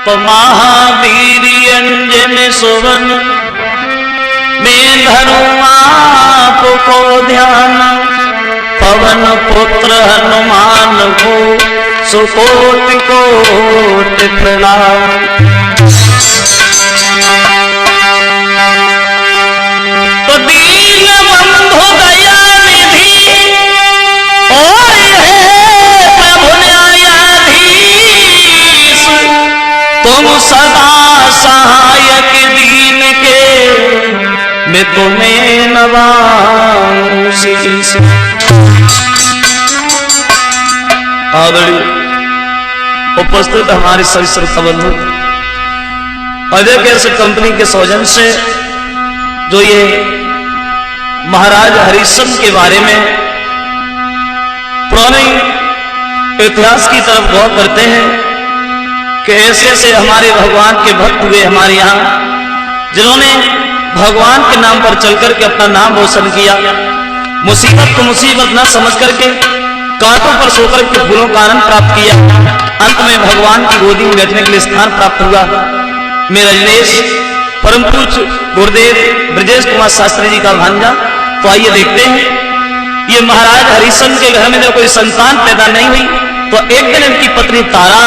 तो महावीर अंजन सुवन में धरूं आपको ध्यान, पवन पुत्र हनुमान को सुकोटि कोटि प्रणाम। तो दीन बंधु दया निधि और है प्रभु न्यायाधीश, तुम सदा सहायक दीन के, मैं तुम्हें नवाऊं शीश। आदरणीय उपस्थित हमारे सभी श्रोता बंधु, अजय गैस कंपनी के सौजन्य से जो ये महाराज हरिश्चंद्र के बारे में पुराने इतिहास की तरफ गौर करते हैं कि ऐसे ऐसे हमारे भगवान के भक्त हुए हमारे यहाँ, जिन्होंने भगवान के नाम पर चलकर के अपना नाम रोशन किया, मुसीबत को मुसीबत न समझ करके कांटों पर सोकर के फूलों का आनंद प्राप्त किया, अंत में भगवान की गोदी में बैठने के लिए स्थान प्राप्त हुआ। मेरा रजनेश परम पूज्य गुरुदेव ब्रजेश कुमार शास्त्री जी का भांजा। तो आइए देखते हैं, ये महाराज हरिश्चंद्र के घर में जब कोई संतान पैदा नहीं हुई तो एक दिन इनकी पत्नी तारा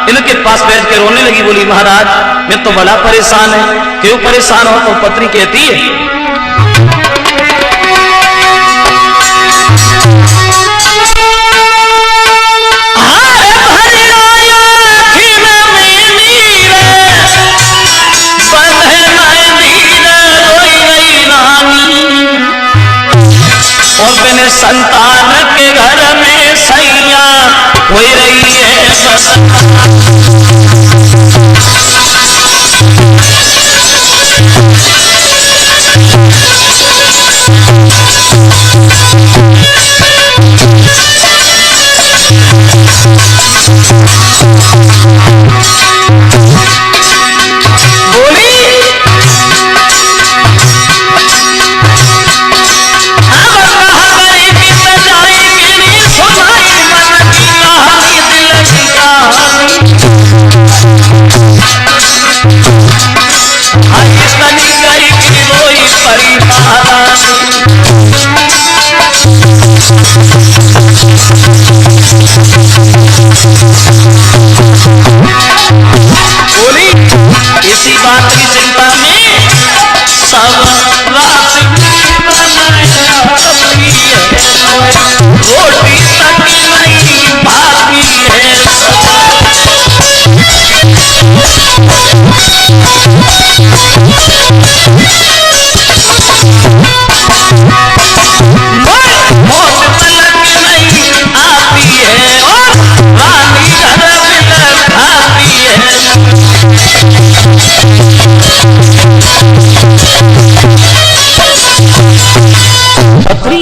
इनके पास बैठ के रोने लगी, बोली महाराज मैं तो बड़ा परेशान है। क्यों परेशान हो? तो पत्नी कहती है संतान के घर में सैया हो रही है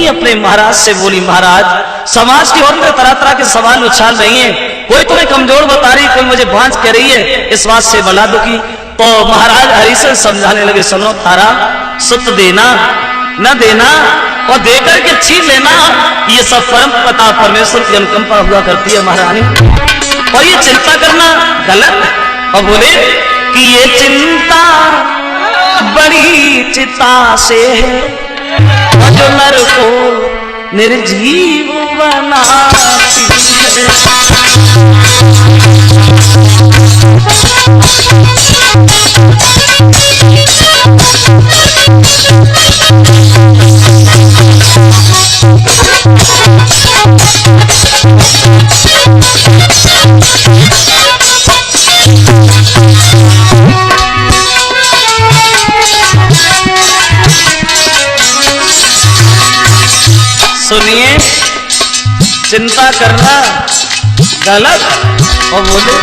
अपने महाराज से बोली, महाराज समाज की ओर में तरह तरह के सवाल उछाल रही हैं, कोई तुम्हें कमजोर बता रही, कोई मुझे भांज कह रही है, इस बात से बला दुखी। तो महाराज हरिश्चंद्र समझाने लगे, सुनो तारा, सुत देना न देना और देकर के छीन लेना, ये सब परम पता परमेश्वर की अनुकंपा हुआ करती है महारानी, और ये चिंता करना गलत। और बोले कि ये चिंता बड़ी चिता से है जो नर को निर्जीव बनाती है। सुनिए, चिंता करना गलत। और बोले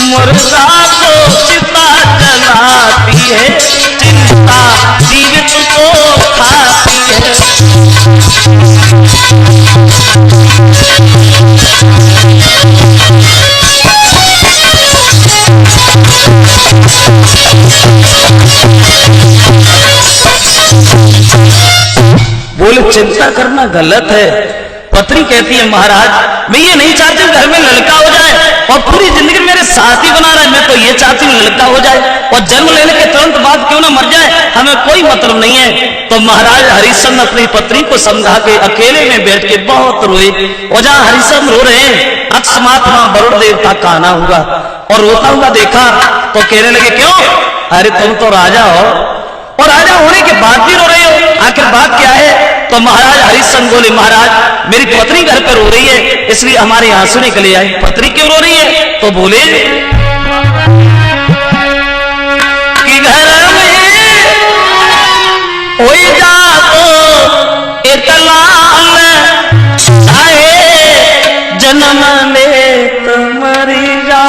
मुर्दा को चिता जलाती है, चिंता जीवित को खाती है। बोले चिंता करना गलत है। पत्नी कहती है महाराज मैं ये नहीं चाहती हूँ घर में लड़का हो जाए और पूरी जिंदगी मेरे साथ ही बना रहे, मैं तो ये चाहती हूँ लड़का हो जाए और जन्म लेने के तुरंत बाद क्यों ना मर जाए, हमें कोई मतलब नहीं है। तो महाराज हरिश्चंद्र अपनी पत्नी को समझा के अकेले में बैठ के बहुत रोए और जहाँ हरिश्चंद्र रो रहे हैं अकस्मात वहां वरुण देवता का आना हुआ और रोता हुआ देखा तो कहने लगे क्यों, अरे तुम तो राजा हो और राजा होने के बाद भी रो रहे हो, आखिर बात क्या है। तो महाराज हरिश्चंद्र बोले महाराज मेरी पत्नी घर पर रो रही है इसलिए हमारे आंसू निकले आए। पत्नी क्यों रो रही है, तो बोले कि घर में हो जा तो एक लाल आए जन्म ले तो मरी जा।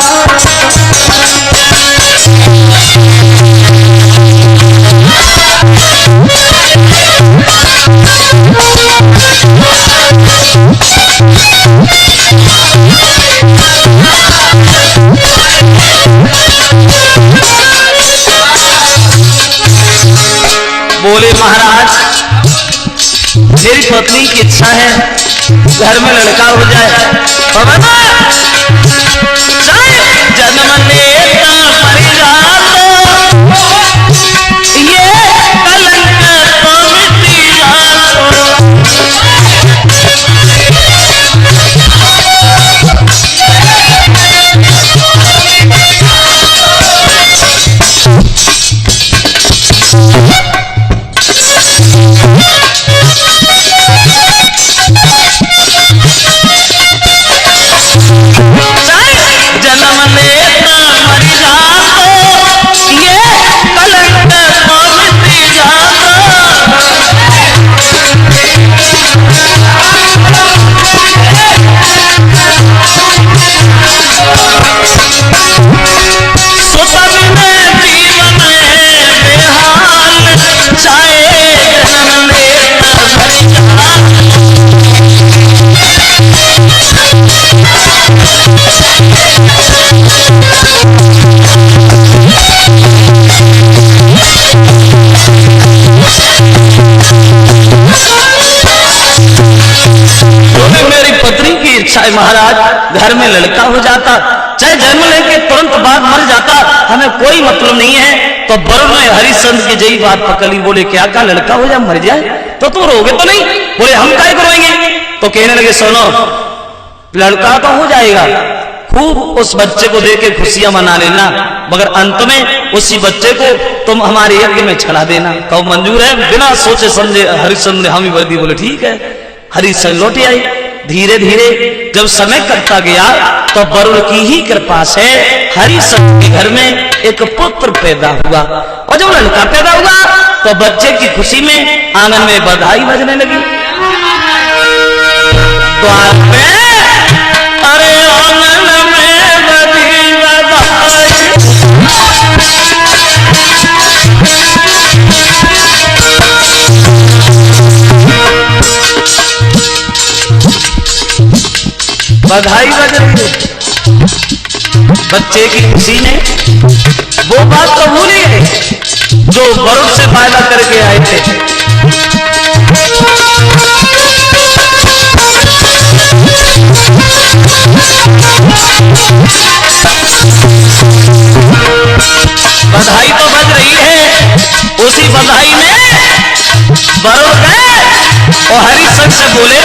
बोले महाराज मेरी पत्नी की इच्छा है घर में लड़का हो जाए, जन्म लेता मरी जातो ये कलंक तो मिटी जातो। महाराज घर में लड़का हो जाता चाहे जन्म लेके तुरंत बाद मर जाता, हमें कोई मतलब नहीं है। तो वरुण ने हरिश्चंद्र की जही बात पकड़ी, बोले क्या का लड़का हो जाए मर जाए तो तुम रोगे तो नहीं, बोले हम क्या करेंगे। तो कहने लगे सुनो लड़का तो हो जाएगा, खूब उस बच्चे को देके खुशियां मना लेना, मगर अंत में उसी बच्चे को तुम हमारे यज्ञ में चढ़ा देना। कहो मंजूर है, बिना सोचे समझे हरिश्चंद्र ने हामी वर्दी बोले ठीक है। हरिश्चंद्र लौटे आई। धीरे धीरे जब समय कटता गया तो वरुण की ही कृपा से हरिश्चंद्र के घर में एक पुत्र पैदा हुआ और जब लड़का पैदा हुआ तो बच्चे की खुशी में आंगन में बधाई बजने लगी। द्वार पे अरे आंगन में बजी बधाई, बधाई बज रही है। बच्चे की खुशी में वो बात तो भूल ही गए जो वरुण से फायदा करके आए थे। बधाई तो बज रही है, उसी बधाई में वरुण गए और हरिश्चंद्र से बोले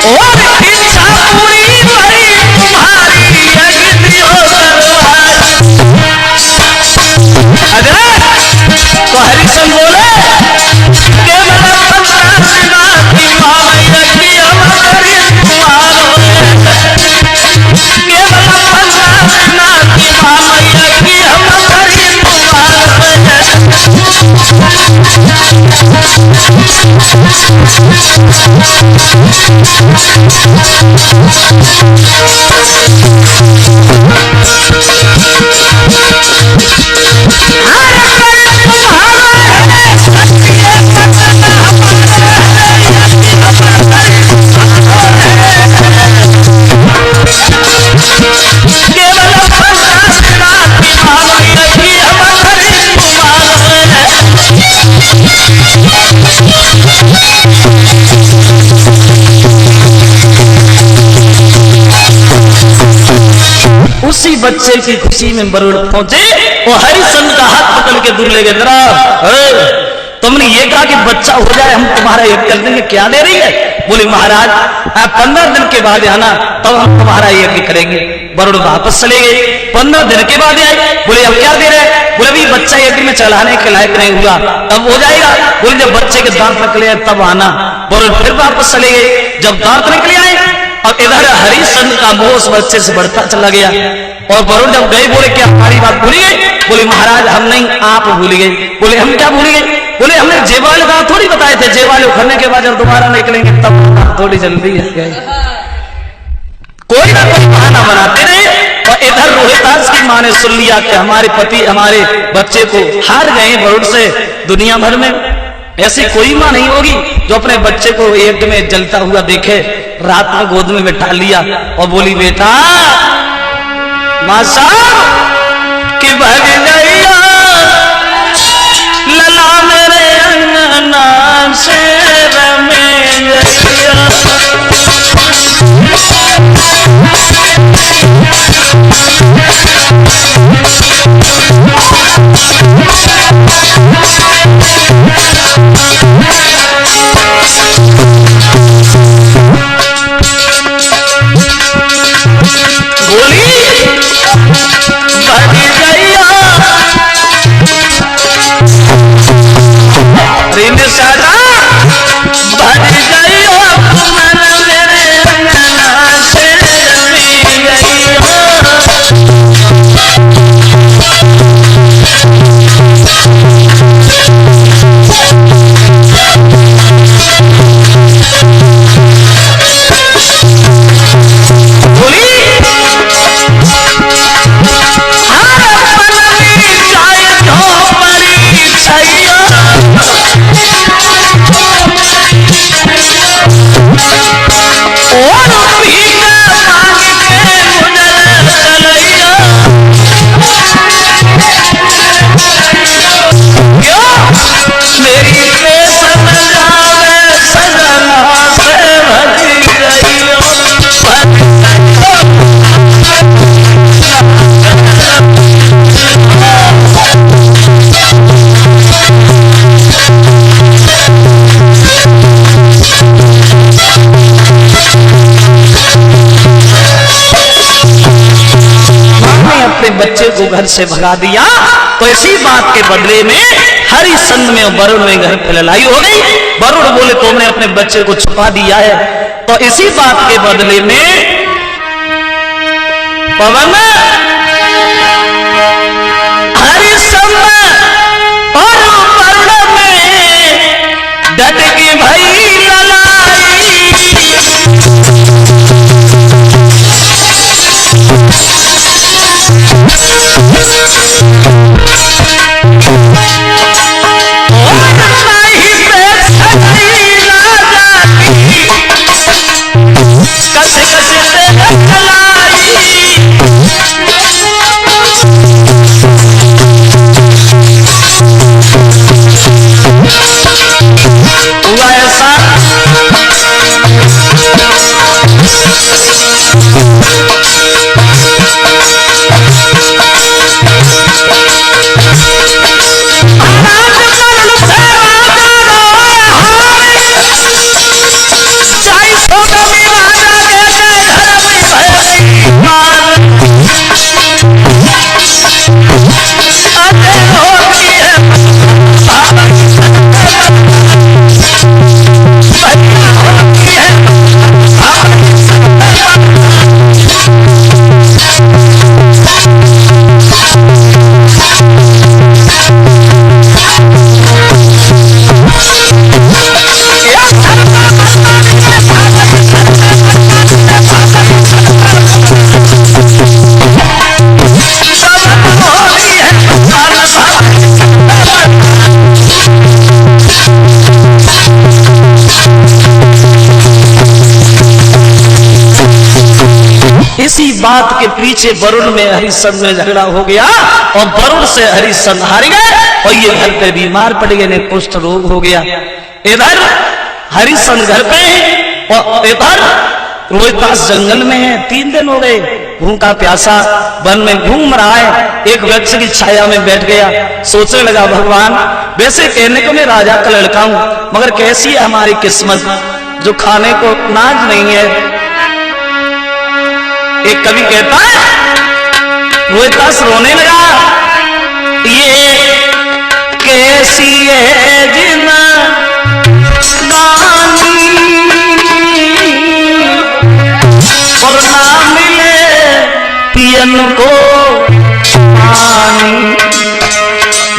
और इच्छा पूरी उसी बच्चे की खुशी में वरुण पहुंचे और हरिश्चंद्र का हाथ पकड़ के दूर ले गए। जरा तुमने ये कहा कि बच्चा हो जाए हम तुम्हारा यज्ञ कर देंगे, क्या दे रही है? बोले महाराज आप 15 दिन के बाद आना तब हम तुम्हारा यज्ञ करेंगे। वरुण वापस चले गए। 15 दिन के बाद आए। बोले अब क्या दे रहे? बोले अभी बच्चा यज्ञ में चढ़ाने के लायक नहीं हुआ, तब हो जाएगा। बोले जब बच्चे के दांत निकले तब आना। वरुण फिर वापस चले गए। जब दांत निकले आए अब इधर हरिश्चंद्र का मोह उस बच्चे से बढ़ता चला गया। और वरुण जब गए बोले क्या हमारी बात भूल गए? बोले महाराज हम नहीं, आप भूल गए। बोले हम क्या भूल गए? बोले हमने जेवाल का थोड़ी बताए थे, जेवाल उखड़ने के बाद जब दोबारा निकलेंगे तब थोड़ी जल्दी है। कोई ना कोई बहाना बनाते रहे। और इधर रोहितास की माँ ने सुन लिया कि हमारे पति हमारे बच्चे को हार गए वरुण से। दुनिया भर में ऐसी कोई माँ नहीं होगी जो अपने बच्चे को यज्ञ में जलता हुआ देखे। रात में गोद में बैठा लिया और बोली बेटा माँ साहब कि भग गया लला मेरे अंगना से रमे गया। बच्चे को घर से भगा दिया। तो इसी बात के बदले में हरिश्चंद्र में वरुण में घर पे लड़ाई हो गई। वरुण बोले तुमने अपने बच्चे को छुपा दिया है। तो इसी बात के बदले में पवन हरिश्चंद्र और वरुण में डट के भई इसी बात के पीछे वरुण में हरिश्चंद्र में झगड़ा हो गया और वरुण से हरिश्चंद्र हार गए और ये घर पे बीमार पड़ गए, ने कुष्ठ रोग हो गया। इधर हरिश्चंद्र घर पे है और इधर रोहितास जंगल में है। 3 दिन हो गए, भूखा प्यासा वन में घूम रहा है। एक वृक्ष की छाया में बैठ गया, सोचने लगा भगवान वैसे कहने को मैं राजा का लड़का हूं, मगर कैसी है हमारी किस्मत जो खाने को नाज नहीं है। एक कवि कहता है रोहितास रोने लगा, ये कैसी है जिंदगानी और ना मिले पियन को पानी,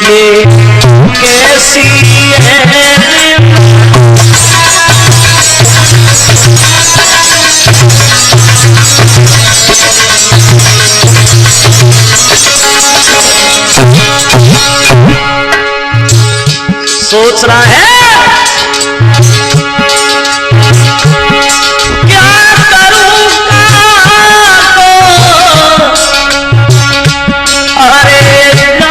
ये कैसी है सोच रहा है क्या करूंगा तो अरे क्या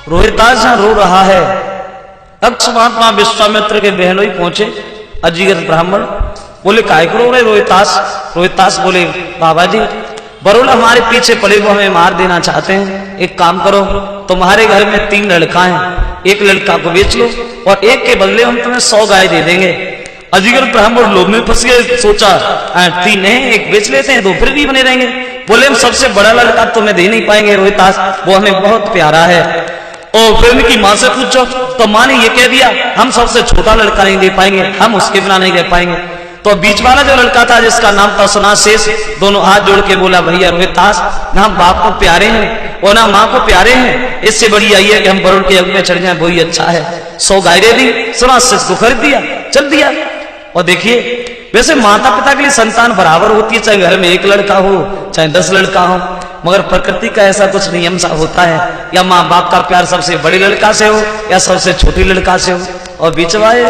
रोहितास रो रहा है। अक्ष महात्मा विश्वामित्र के बहनोई पहुंचे, अजीगर ब्राह्मण बोले काय को रो रहे रोहितास? रोहितास बोले बाबा जी वरुण हमारे पीछे पड़े वो हमें मार देना चाहते हैं। एक काम करो, तुम्हारे घर में 3 लड़का हैं, एक लड़का को बेच लो और एक के बदले हम तुम्हें 100 गाय दे देंगे। अजीगर ब्राह्मण लोभ में फंस गए, सोचा 3 हैं, एक बेच लेते हैं, 2 फिर भी बने रहेंगे। बोले हम सबसे बड़ा लड़का तुम्हें दे नहीं पाएंगे रोहितास, वो हमें बहुत प्यारा है। और फिर उनकी माँ से पूछो तो माँ ने ये कह दिया हम सबसे छोटा लड़का नहीं दे पाएंगे, हम उसके बिना नहीं रह पाएंगे। तो बीच वाला जो लड़का था जिसका नाम था सुनाशेष, दोनों हाथ जोड़ के बोला भैया रोहितास ना हम बाप को प्यारे हैं और ना माँ को प्यारे हैं, इससे बड़ी आई है कि हम वरुण के यज्ञ में चढ़ जाए, वही अच्छा है। 100 गाय दे दी, सुनाशेष को खरीद दिया, चल दिया। और देखिए वैसे माता पिता के लिए संतान बराबर होती है, चाहे घर में 1 लड़का हो चाहे 10 लड़का हो, मगर प्रकृति का ऐसा कुछ नियम सा होता है, या माँ बाप का प्यार सबसे बड़े लड़का से हो या सबसे छोटी लड़का से हो। और बीच वाले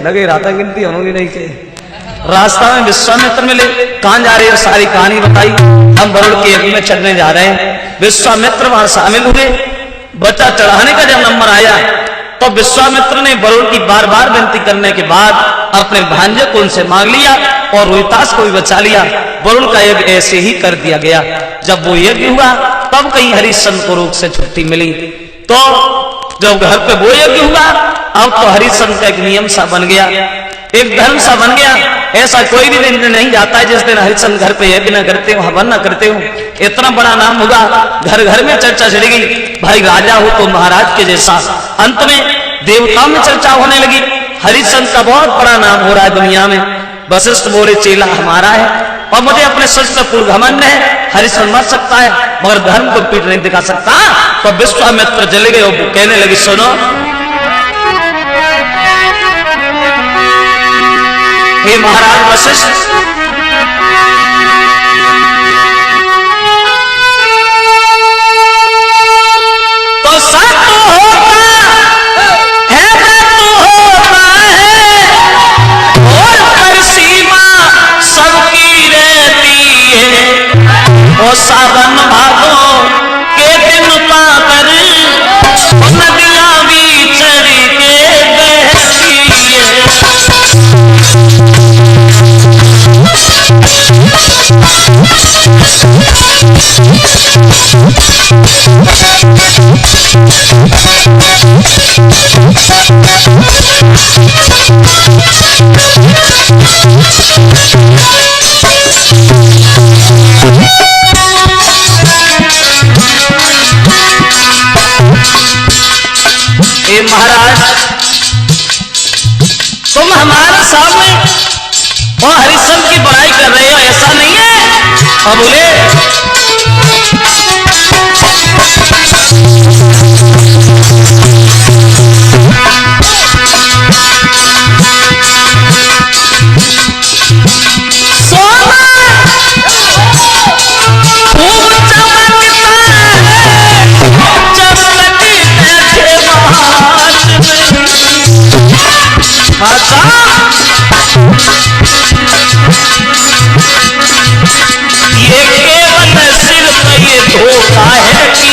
लगे राता गिनती होगी नहीं के। रास्ता में विश्वामित्र मिले, कहां जा रहे हो? सारी कहानी बताई, हम वरुण के यज्ञ में चढ़ने जा रहे हैं। विश्वामित्र वहां शामिल हुए, बच्चा चढ़ाने का जब नंबर आया तो विश्वामित्र ने वरुण की बार बार विनती करने के बाद अपने भांजे को उनसे मांग लिया और रोहितास को भी बचा लिया। वरुण का यज्ञ ऐसे ही कर दिया गया। जब वो यज्ञ हुआ तब कहीं हरिश्चंद्र को रोग से छुट्टी मिली। तो जब घर पे वो यज्ञ हुआ अब तो हरिश्चंद्र का एक नियम सा बन गया, एक धर्म सा बन गया। ऐसा कोई भी दिन नहीं जाता है जिस दिन हरिश्चंद्र घर पे यज्ञ न करते हो, हवन न करते हो। इतना बड़ा नाम होगा, घर घर में चर्चा चढ़ेगी, भाई राजा हो तो महाराज के जैसा। अंत में देवताओं में चर्चा होने लगी, हरिश्चंद्र का बहुत बड़ा नाम हो रहा है दुनिया में। वशिष्ठ बोले चेला हमारा है, और मुझे अपने सच पर पूर्ण घमंड है। हरिश्चंद्र मर सकता है मगर धर्म को पीठ नहीं दिखा सकता। तो विश्वामित्र चले गए और कहने लगे सुनो, हे महाराज वशिष्ठ, तो सब होता है और पर सीमा सबकी रहती है। और सावन भादों के दिन पाकर नदियां भी चढ़ के बहती है। महाराज तुम हमारे सामने और हरिश्चंद्र की बड़ाई कर रहे हो, ऐसा नहीं है। और बोले ये केवल सिर्फ ये धोखा है कि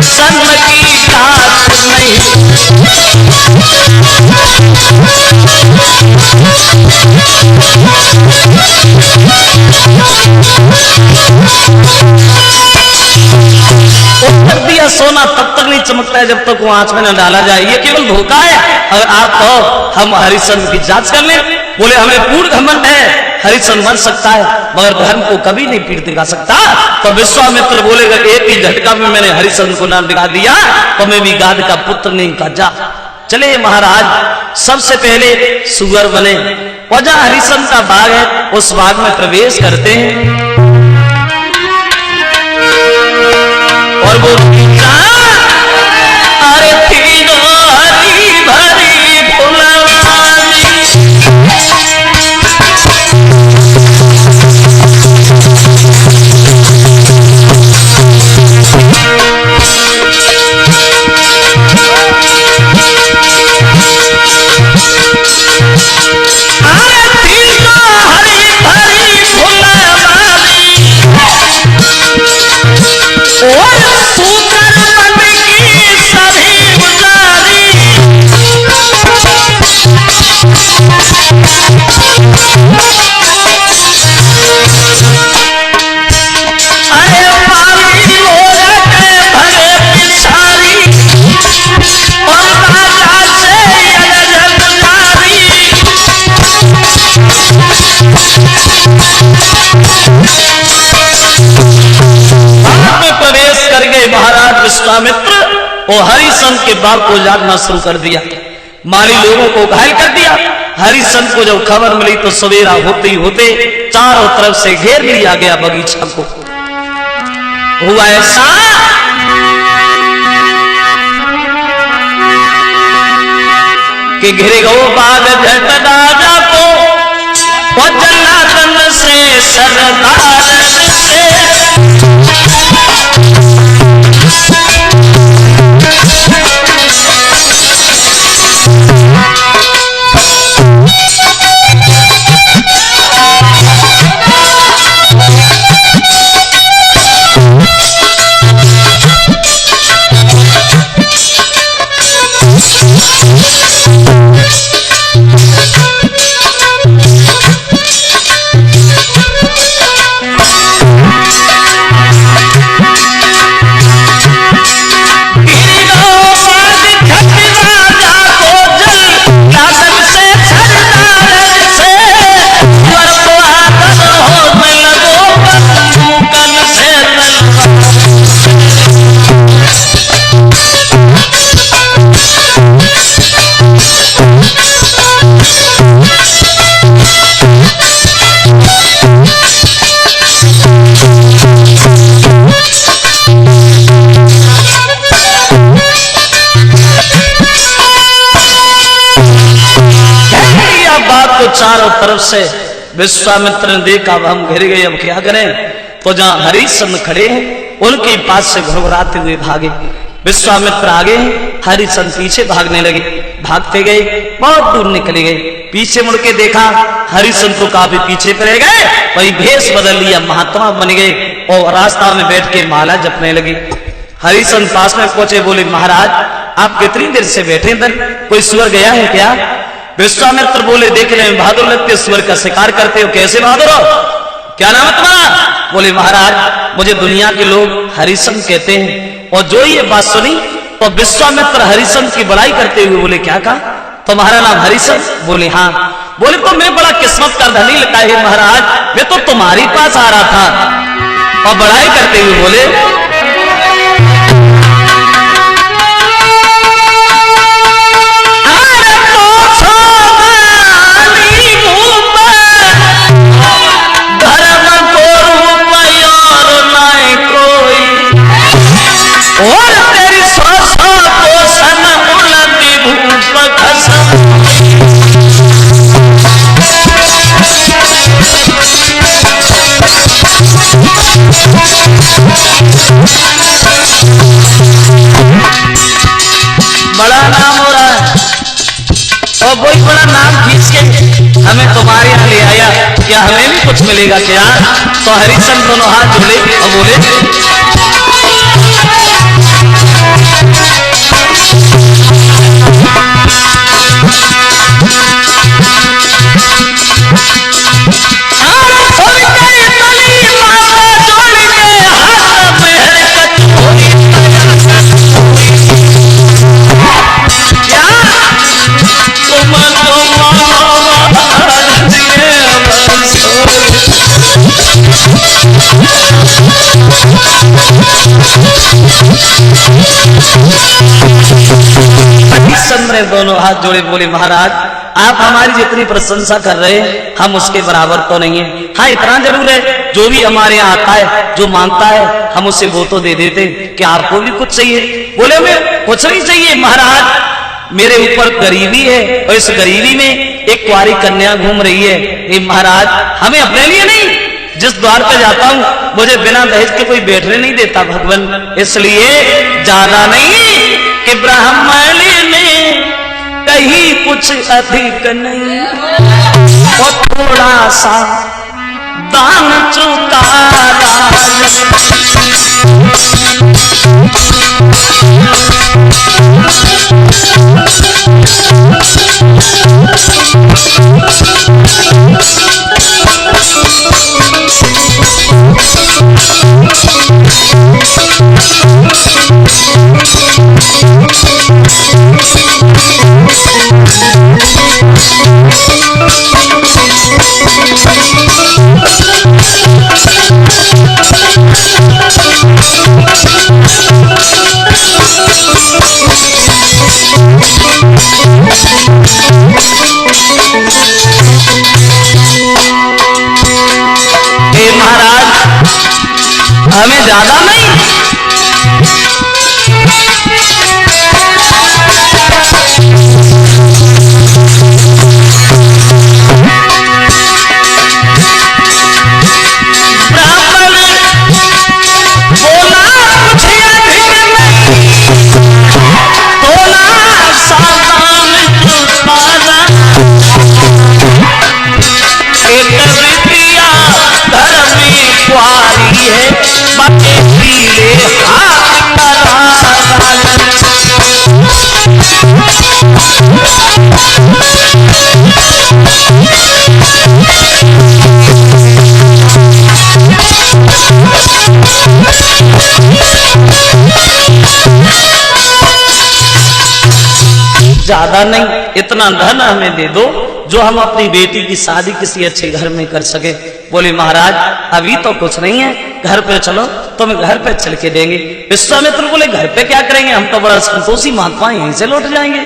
सन की बात नहीं। उत्तर दिया सोना तब तक नहीं चमकता है जब तक वो आंच में न डाला जाए। ये केवल धोखा है। अगर आप तो हम हरिश्चंद्र की जांच कर लें। बोले हमें पूर्ण घमंड है, हरिश्चंद्र मर सकता है मगर धर्म को कभी नहीं पीठ दिखा सकता। तो विश्वामित्र बोलेगा एक ही झटका में मैंने हरिश्चंद्र को नाम दिखा दिया तो मैं भी गाद का पुत्र नहीं का जा। चले महाराज सबसे पहले सुअर बने और जहां हरिश्चंद्र का बाग है उस बाग में प्रवेश करते हैं। और वो अरे तीनों हरी भरी फुलवारी, विश्वामित्र और हरिश्चंद्र के बाग को जागना शुरू कर दिया। माली लोगों को घायल कर दिया। हरिश्चंद्र को जब खबर मिली तो सवेरा होते ही होते चारों तरफ से घेर लिया गया बगीचा को। हुआ ऐसा कि घिरे गो बाग झट राजा को और जन्नत से सरदार से तरफ से विश्वामित्र ने देखा अब हम घिर गए, अब क्या करें। तो जहां हरिश्चंद्र खड़े हैं उनके पास से घुरघुराते हुए भागे। विश्वामित्र आगे, हरिश्चंद्र पीछे भागने लगे। भागते गए, बहुत दूर निकले गए। पीछे मुड़ के देखा, हरिश्चंद्र तो काफी पीछे पर रह गए। वही भेष बदल लिया, महात्मा बन गए और रास्ता में बैठ के माला जपने लगे। हरिश्चंद्र पास में पहुंचे, बोले महाराज आप कितनी देर से बैठे इधर, कोई सुअर गया है क्या? विश्वामित्र बोले देखने में बहादुर लगते, सुअर का शिकार करते हो, कैसे बहादुर हो, क्या नाम है तुम्हारा? बोले महाराज मुझे दुनिया के लोग हरिश्चंद्र कहते हैं। और जो ये बात सुनी तो विश्वामित्र हरिश्चंद्र की बड़ाई करते हुए बोले क्या कहा, तुम्हारा नाम हरिश्चंद्र? बोले हाँ। बोले तो मैं बड़ा किस्मत का धनी लगता है महाराज, मैं तो तुम्हारे पास आ रहा था। और बड़ाई करते हुए बोले बड़ा नाम हो रहा है और वही बड़ा नाम खींच के हमें तुम्हारे यहाँ ले आया, क्या हमें भी कुछ मिलेगा क्या? तो हरिश्चंद्र दोनों हाथ जोड़े और बोले हरिश्चंद्र दोनों हाथ जोड़े बोले महाराज आप हमारी जितनी प्रशंसा कर रहे हैं हम उसके बराबर तो नहीं है। हाँ इतना जरूर है, जो भी हमारे यहाँ आता है जो मांगता है हम उसे वो तो दे देते। क्या आपको भी कुछ चाहिए? बोले हमें कुछ नहीं चाहिए महाराज, मेरे ऊपर गरीबी है और इस गरीबी में एक कुंवारी कन्या घूम रही है। ये महाराज हमें अपने लिए नहीं, जिस द्वार पे जाता हूँ मुझे बिना दहेज के कोई बैठने नहीं देता भगवान, इसलिए ज्यादा नहीं कि ब्राह्मण में कहीं कुछ अधिक नहीं और थोड़ा सा दान चुकारा। हमें ज्यादा नहीं, ज्यादा नहीं, इतना धन हमें दे दो जो हम अपनी बेटी की शादी किसी अच्छे घर में कर सके। बोले महाराज अभी तो कुछ नहीं है, घर पे चलो तुम्हें घर पे चल के देंगे। विश्वामित्र बोले घर पे क्या करेंगे, हम तो बड़ा संतोषी महात्मा यहीं से लौट जाएंगे।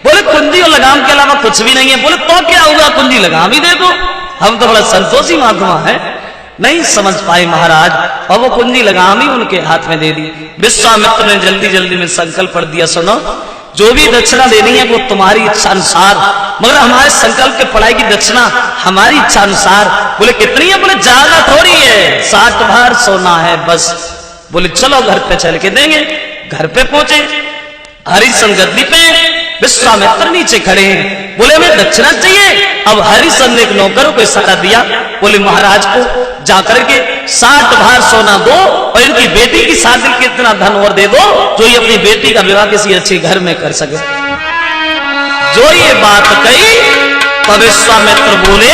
बोले कुंजी और लगाम के अलावा कुछ भी नहीं है। बोले तो क्या हुआ, कुंजी लगाम ही दे दो, हम तो बड़ा संतोषी महात्मा है। नहीं समझ पाए महाराज और वो कुंजी लगाम ही उनके हाथ में दे दी। विश्वामित्र ने जल्दी जल्दी में संकल्प पढ़ दिया, सुनो जो भी दक्षिणा देनी है वो तुम्हारी इच्छा अनुसार, मगर हमारे संकल्प के पढ़ाई की दक्षिणा हमारी इच्छा अनुसार। बोले कितनी है? बोले ज्यादा थोड़ी है, 60 भार सोना है बस। बोले चलो घर पे चल के देंगे। घर पे पहुंचे, हरिश्चंद्र गद्दी पे, विश्वामित्र नीचे खड़े हैं। बोले हमें दक्षिणा चाहिए। अब हरिश्चंद्र ने एक नौकरों को इशारा दिया, बोले महाराज को जाकर के 60 भार सोना दो और इनकी बेटी की शादी के इतना धन और दे दो जो ये अपनी बेटी का विवाह किसी अच्छे घर में कर सके। जो ये बात कही तो विश्वामित्र बोले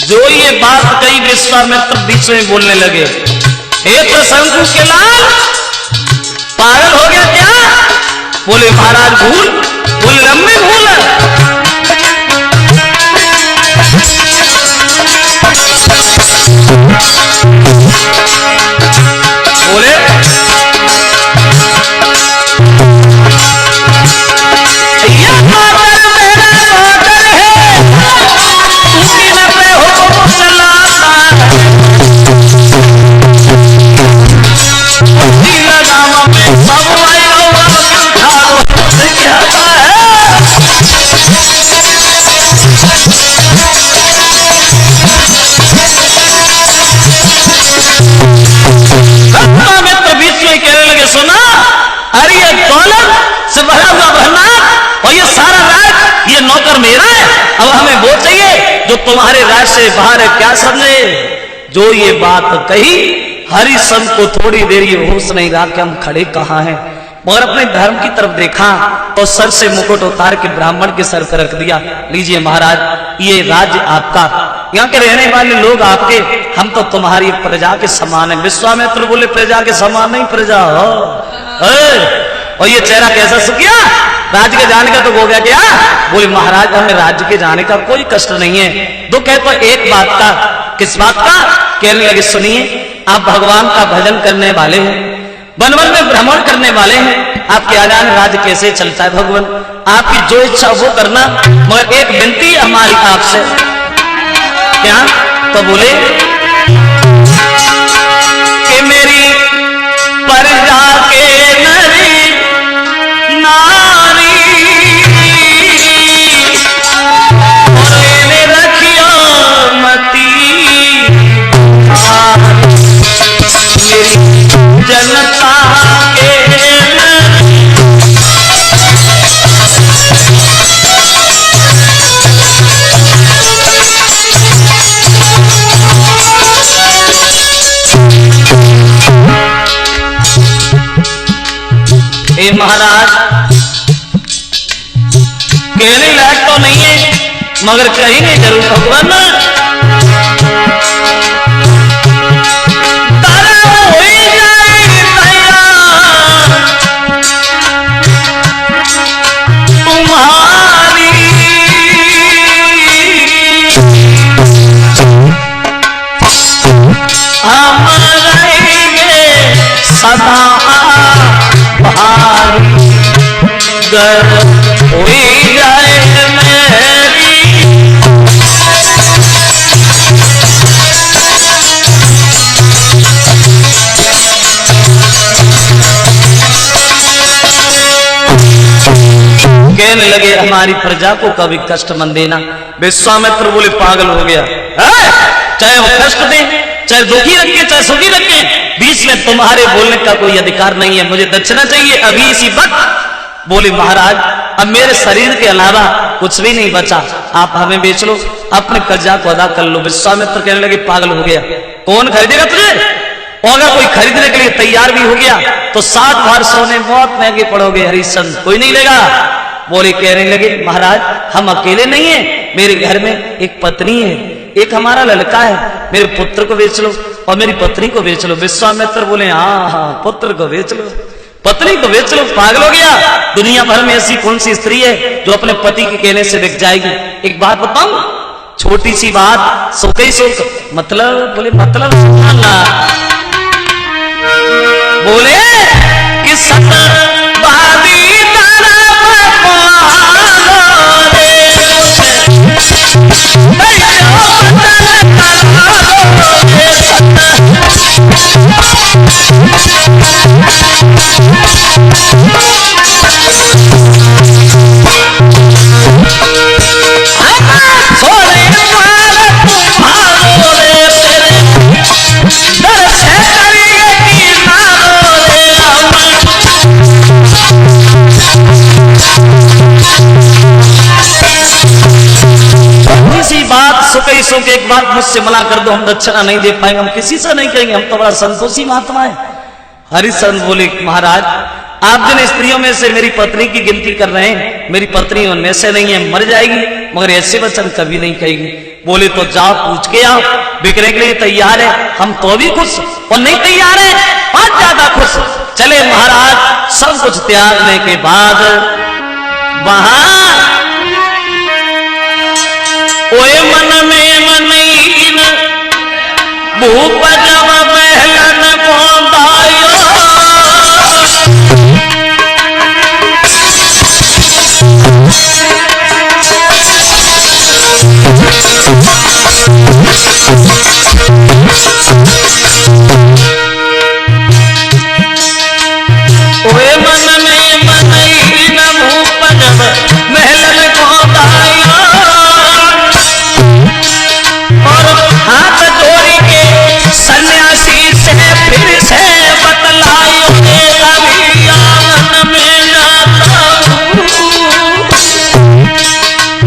जो ये बात कही विश्वामित्र बीच में बोलने लगे, हे प्रशंकु के लाल पागल हो गया क्या? बोले महाराज भूल। बोले लंबी भूल। बोले सुना, अरे ये दौलत से भरा हुआ भरनाथ और ये सारा राज, ये नौकर मेरा है। अब हमें वो चाहिए जो तुम्हारे राज से बाहर है। क्या समझे? जो ये बात कही हरिश्चंद्र को थोड़ी देर ये होश नहीं रहा कि हम खड़े कहाँ हैं, मगर अपने धर्म की तरफ देखा तो सर से मुकुट उतार के ब्राह्मण के सर पर रख दिया। लीजिए महाराज, ये राज्य आपका, यहाँ के रहने वाले लोग आपके, हम तो तुम्हारी प्रजा के समान है। विश्वामित्र बोले प्रजा के समान नहीं, प्रजा हो। और ये चेहरा कैसा सुखिया? राज्य के जाने का तो हो गया क्या? बोले महाराज हमें राज्य के जाने का कोई कष्ट नहीं है, दुख है तो एक बात का। किस बात का? कहने लगे सुनिए, आप भगवान का भजन करने वाले हैं, वन वन में भ्रमण करने वाले हैं, आपके आजान राज्य कैसे चलता है भगवान? आपकी जो इच्छा वो करना, मगर एक विनती हमारी आपसे। क्या? तो बोले कि मेरी प्रजा के नरी नारी रखियो मती, मेरी जनता के महाराज कहने लायक तो नहीं है, मगर कहेंगे जरूर भगवान। तुम्हारी हम रहेंगे सदा गर हुई जाए मेरी। कहने लगे हमारी प्रजा को कभी कष्ट मत देना। विश्वामित्र बोले पागल हो गया, चाहे वो कष्ट दे, चाहे दुखी रखे, चाहे सुखी रखे, बीच में तुम्हारे बोलने का कोई अधिकार नहीं है। मुझे दक्षिणा चाहिए अभी इसी वक्त। बोले महाराज अब मेरे शरीर के अलावा कुछ भी नहीं बचा, आप हमें बेच लो, अपने कर्जा को अदा कर लो। विश्वामित्र कहने लगे पागल हो गया, कौन खरीदेगा तुझे? और अगर कोई खरीदने के लिए तैयार भी हो गया तो 7 भार सोने बहुत महंगे पड़ोगे हरिश्चंद्र, कोई नहीं लेगा। बोले कहने लगे महाराज हम अकेले नहीं है, मेरे घर में एक पत्नी है, एक हमारा लड़का है, मेरे पुत्र को बेच लो और मेरी पत्नी को बेच लो। विश्वामित्र बोले हाँ हाँ, पुत्र को बेच लो, पत्नी को बेच लो, पागल हो गया? दुनिया भर में ऐसी कौन सी स्त्री है जो अपने पति के कहने से बिक जाएगी? एक बात बताऊं, छोटी सी बात, सुख ही सुख, मतलब बोले मतलब ना, बोले कि सतवादी सुखई सुख, एक बात मुझसे मना कर दो, हम दक्षिणा नहीं दे पाएंगे, हम किसी से नहीं कहेंगे, हम तो बड़ा संतोषी महात्मा है। हरिश्चंद्र बोले महाराज, आप जिन स्त्रियों में से मेरी पत्नी की गिनती कर रहे हैं, मेरी पत्नी उनमें से नहीं है, मर जाएगी, मगर ऐसे वचन कभी नहीं कहेगी। बोले तो जाओ पूछ के आओ, बिकने के लिए तैयार है, हम तो भी खुश और नहीं तैयार है और ज्यादा खुश। चले महाराज, सब कुछ त्यागने के बाद वहां ओए मन में मनईन भूप जब बहलन गोंदायो, ओए मन में मनईन भूप जब बहलन गोंदायो, हाथ जोड़ी के सन्यासी से फिर से बतलायो, अभी आंगन में जाता हूँ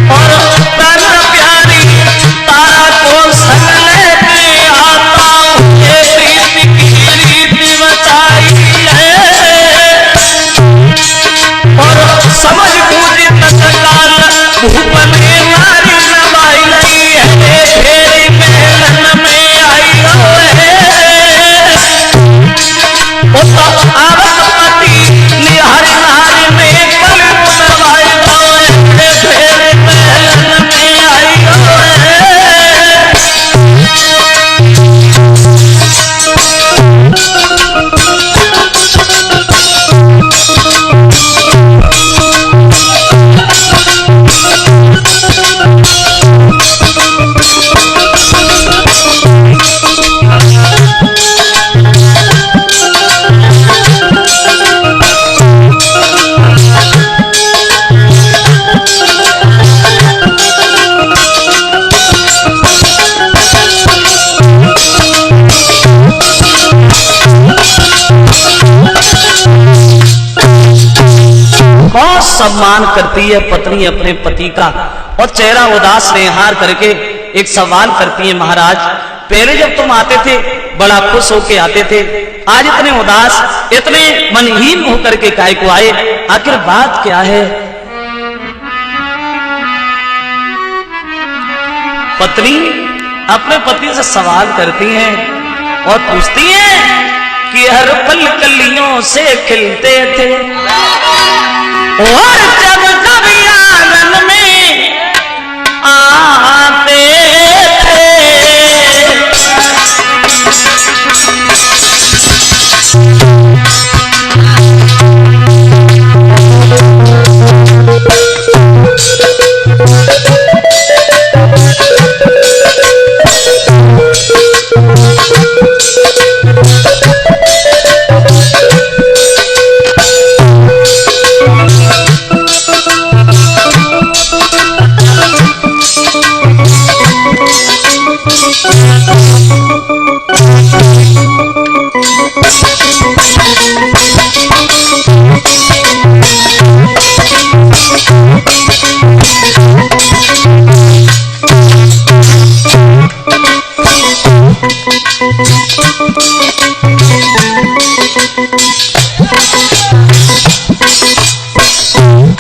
और प्यार प्यारी तारा को संग लेके आता हूँ, ये प्रीति की रीति बताई है और समझ बूझ तत्काल भूप ने मारी नवाई लगी है, फेरी महलन में आई है वो तो आवत पति निहारी नारी में कल नवाई है, फेरी महलन में आई है। बहुत सम्मान करती है पत्नी अपने पति का और चेहरा उदास निहार करके एक सवाल करती है, महाराज पहले जब तुम आते थे बड़ा खुश होके आते थे, आज इतने उदास इतने मनहीन होकर के काय को आए, आखिर बात क्या है? पत्नी अपने पति से सवाल करती हैं और पूछती हैं कि हर पल कलियों से खिलते थे और जब कभी आंगन में आते थे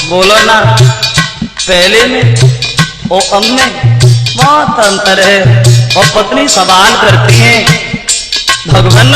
बोलो ना, पहले में और अब में बहुत अंतर है और पत्नी सवाल करती है, भगवान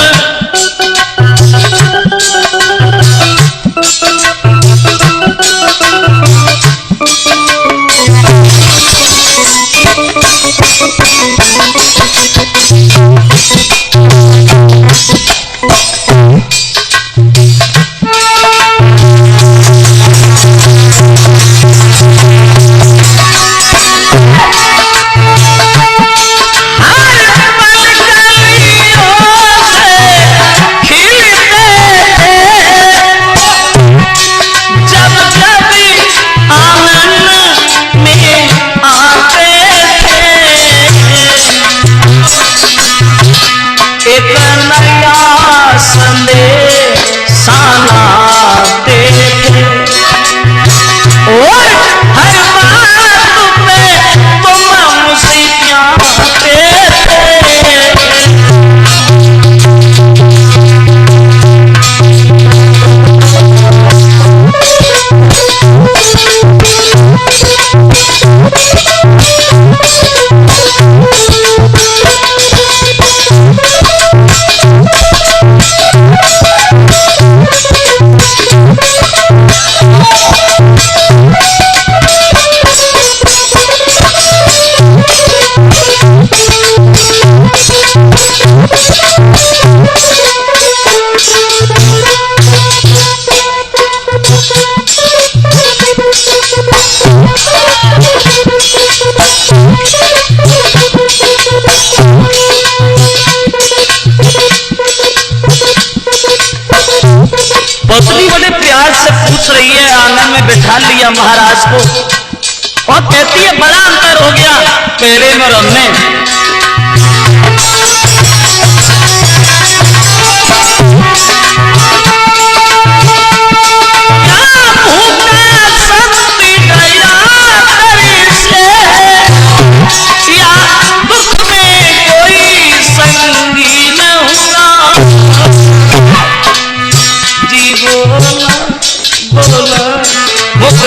पत्नी बड़े प्यार से पूछ रही है, आंगन में बिठा लिया महाराज को और कहती है बड़ा अंतर हो गया पहले में और हमने।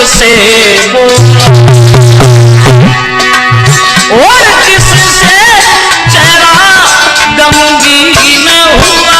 से और जिससे चेहरा गमगीन हुआ,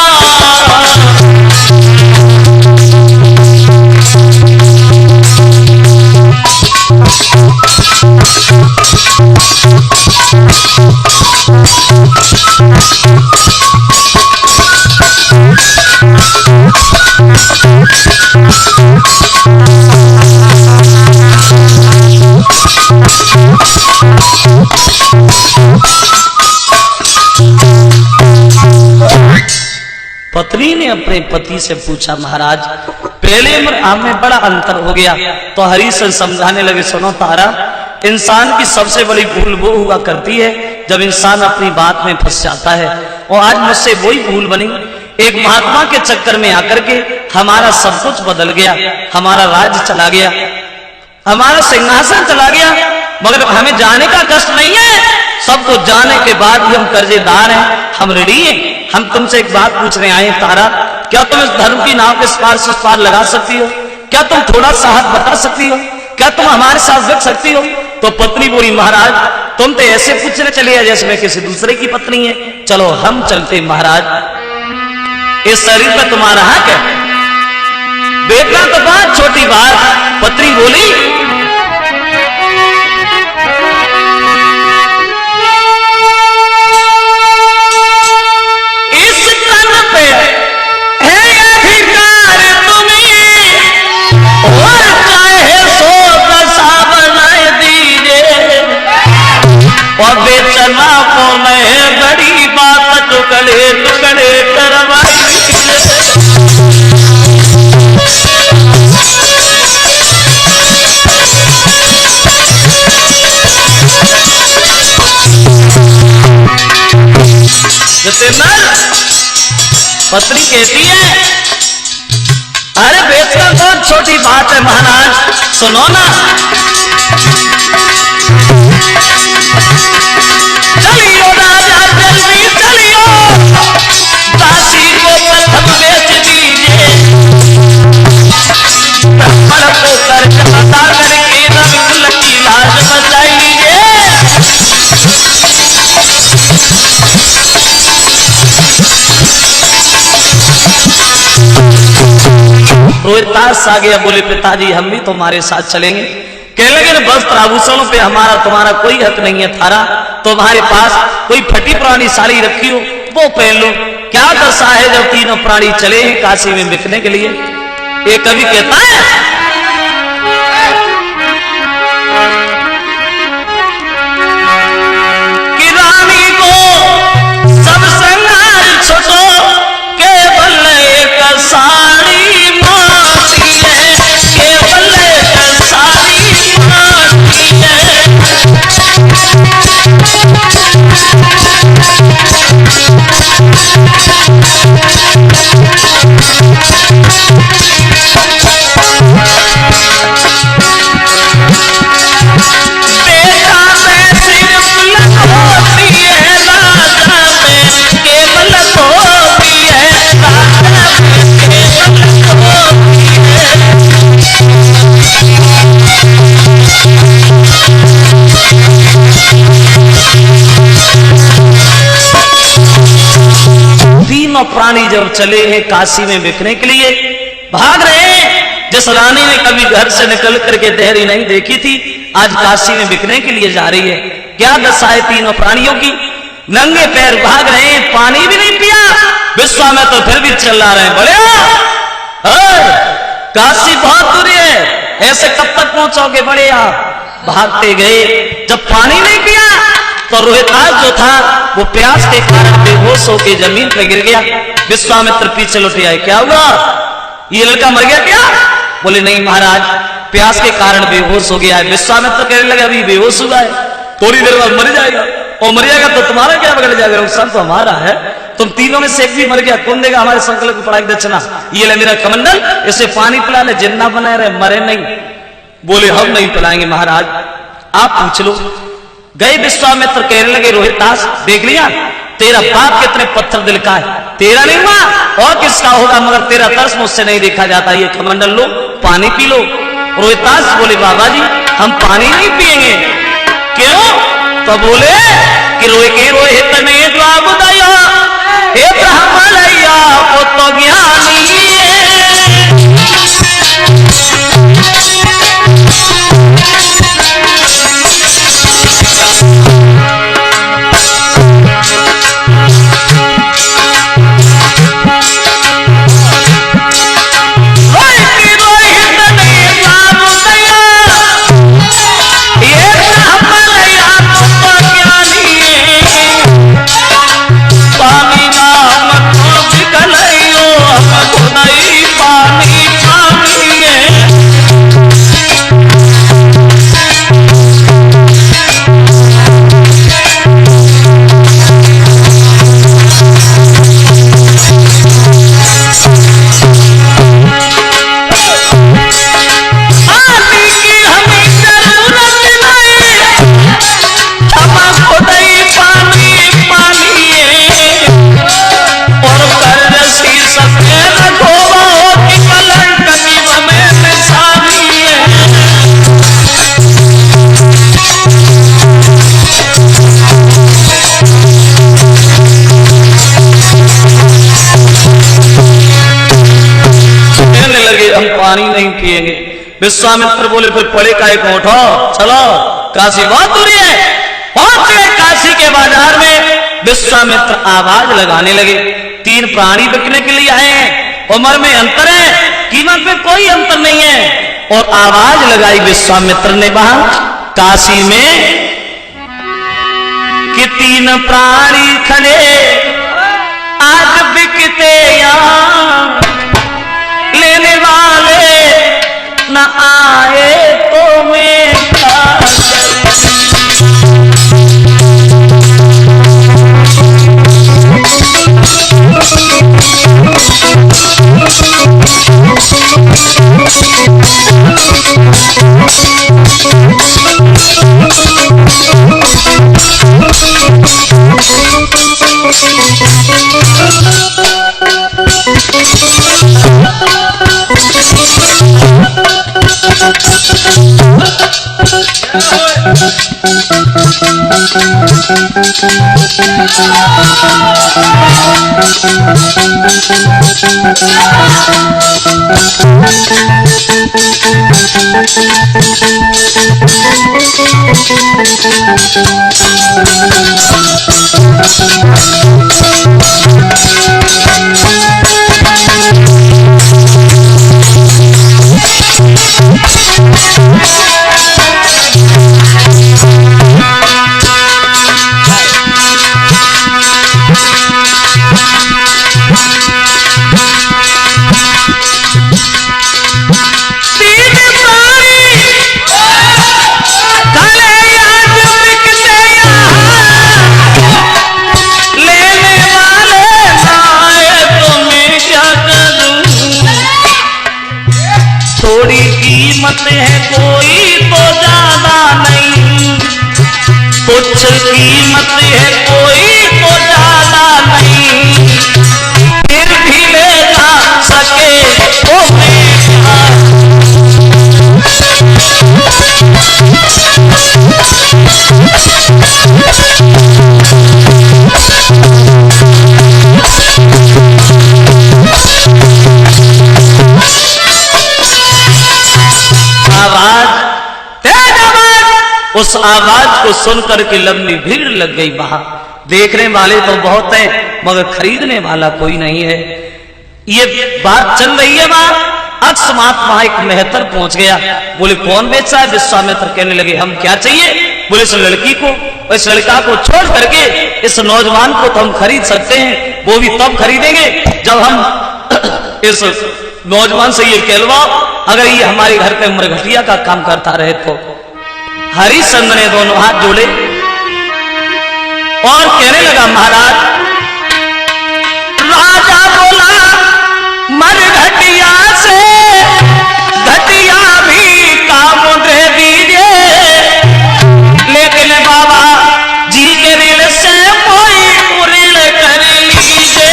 पत्नी ने अपने पति से पूछा, महाराज पहले और अब में बड़ा अंतर हो गया। तो हरिशन समझाने लगे, सुनो तारा, इंसान की सबसे बड़ी भूल वो हुआ करती है जब इंसान अपनी बात में फंस जाता है, और आज मुझसे वही भूल बनी। एक महात्मा के चक्कर में आकर के हमारा सब कुछ बदल गया, हमारा राज्य चला गया, हमारा सिंहासन चला गया, मगर हमें जाने का कष्ट नहीं है। सब कुछ जाने के बाद भी हम कर्जेदार हैं, हम ऋणी हैं। हम तुमसे एक बात पूछने आए तारा, क्या तुम इस धर्म की नाव के पार से पार लगा सकती हो? क्या तुम थोड़ा सा हाथ बता सकती हो? क्या तुम हमारे साथ रख सकती हो? तो पत्नी बोली, महाराज तुम तो ऐसे पूछने चले जैसे मैं किसी दूसरे की पत्नी है। चलो हम चलते महाराज, इस शरीर पर तुम्हारा हक है। बेटा तो बात छोटी बात। पत्नी बोली, और बेचना को मैं बड़ी बात टुकड़े टुकड़े करवाई। पत्नी कहती है, अरे बेचना बहुत छोटी बात है महाराज, सुनो ना। चलियो राजा जल्दी चलियो, दासी को प्रथम बेच दीजिए, ब्राह्मण को कर्ज अदा करके रविकुल की लाज बचाइए। रोहितास आ गया, बोले पिताजी हम भी तुम्हारे साथ चलेंगे। कहने लगे वस्त्र आभूषणों पे हमारा तुम्हारा कोई हक नहीं है, थारा तुम्हारे पास कोई फटी पुरानी साड़ी रखी हो वो पहन लो। क्या दशा है जब तीनों प्राणी चले हैं काशी में बिकने के लिए। एक कवि कहता है कि रानी को सब श्रृंगार छोटो केवल एक साड़ी माती है, केवल एक साड़ी माती है। प्राणी जब चले हैं काशी में बिकने के लिए, भाग रहे हैं। जिस रानी ने कभी घर से निकल करके देहरी नहीं देखी थी, आज काशी में बिकने के लिए जा रही है। क्या दशा है तीनों प्राणियों की, नंगे पैर भाग रहे हैं, पानी भी नहीं पिया। विश्वामित्र तो फिर भी चिल्ला रहे हैं, बड़े काशी बहुत दूर है, ऐसे कब तक पहुंचोगे बड़े आप। भागते गए, जब पानी नहीं पिया तो रोहितास जो था वो प्यास के कारण बेहोश होकर जमीन पर गिर गया। विश्वामित्र पीछे लौटे आए, क्या हुआ, ये लड़का मर गया क्या। बोले नहीं महाराज, प्यास के कारण बेहोश हो गया है। विश्वामित्र कहने लगे अभी बेहोश हुआ है, थोड़ी देर बाद मर जाएगा, और मर जाएगा तो तुम्हारा क्या बिगड़ जाएगा, नुकसान तो हमारा है। तुम तीनों में से एक भी मर गया, कौन देगा हमारे संकल्प को पढ़ाई दक्षिणा। ये ले मेरा कमंडल, इसे पानी पिला ले, जिन्ना बनाए रहे, मरे नहीं। बोले हम नहीं पिलाएंगे महाराज, आप पूछ लो। गए विश्वामित्र, कहने लगे रोहितास देख लिया तेरा बाप कितने पत्थर दिल का है, तेरा नहीं हुआ और किसका होगा, मगर तेरा तरस मुझसे नहीं देखा जाता। ये कमंडल लो, पानी पी लो। रोहितास बोले बाबा जी हम पानी नहीं पिएंगे। क्यों, तो बोले कि रोहित ने जवाब दिया, हे ब्रह्मलैया वो तो ज्ञानी विश्वामित्र बोले फिर पड़े का एक उठो, चलो काशी बहुत दूरी है। पहुंच गए काशी के बाजार में, विश्वामित्र आवाज लगाने लगे, तीन प्राणी बिकने के लिए आए हैं, उम्र में अंतर है, कीमत में कोई अंतर नहीं है। और आवाज लगाई विश्वामित्र ने वहां काशी में कि तीन प्राणी खड़े आज बिकते यहां, लेने वाले न आए तो मैं थोड़ी कीमत है कोई तो ज्यादा नहीं, कुछ कीमत है कोई तो ज्यादा नहीं, फिर भी ले जा सके तो उस आवाज को सुनकर के लंबी भीड़ लग गई। वहां देखने वाले तो बहुत हैं मगर खरीदने वाला कोई नहीं है। ये बात चल रही है वहां अकस्मात वहां एक मेहतर पहुंच गया। बोले कौन बेचा है? विश्वामित्र कहने लगे हम क्या चाहिए? बोले इस लड़की को, इस लड़का को छोड़ करके इस नौजवान को तो हम खरीद सकते हैं, वो भी तब खरीदेंगे जब हम इस नौजवान से ये कहलवाओ अगर ये हमारे घर पे मरघटिया का काम करता रहे तो। हरिश्चंद्र ने दोनों हाथ जोड़े और कहने लगा महाराज, राजा बोला मरघटिया से घटिया भी काम दे दीजिए, लेकिन बाबा जी के ऋण से कोई ऋण कर लीजिए।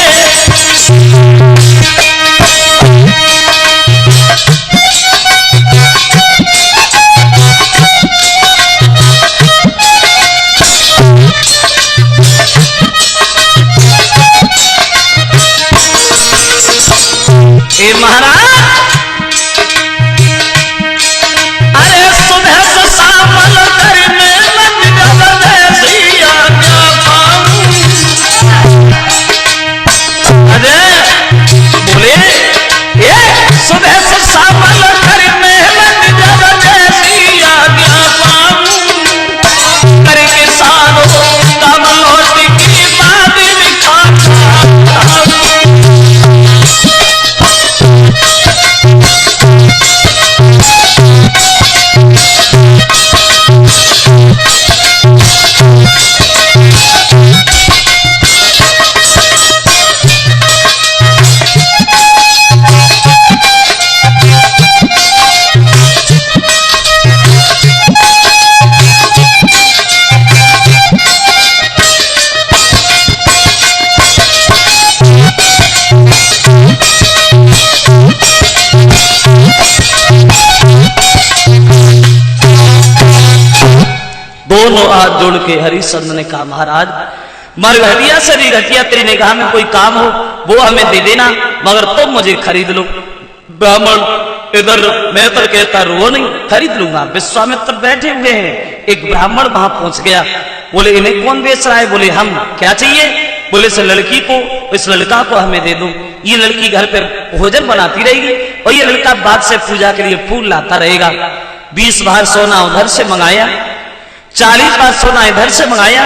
महाराज अरे सुबह से शामल करने लग जब जैसी आज्ञा पाऊं। अरे बोले ये सुबह से शामल करने लग जब जैसी आज्ञा पाऊं, करके सारों कम लौट की बात दिखाता। दोनों हाथ जोड़ के हरिश्चंद्र ने कहा महाराज मरघटिया से भी घटिया तेरी निगाह में कोई काम हो वो हमें दे देना, मगर तुम मुझे खरीद लो। ब्राह्मण इधर मेहतर कहता वो नहीं खरीद लूंगा। विश्वामित्र बैठे हुए हैं, एक ब्राह्मण वहां पहुंच गया। बोले इन्हें कौन बेच रहा है? बोले हम। क्या चाहिए? बोले इस लड़की को, इस लड़का को हमें दे दो। ये लड़की घर पर भोजन बनाती रहेगी और ये लड़का बाग से पूजा के लिए फूल लाता रहेगा। 20 बार सोना उधर से मंगाया, 40 बार सोना इधर से मंगाया।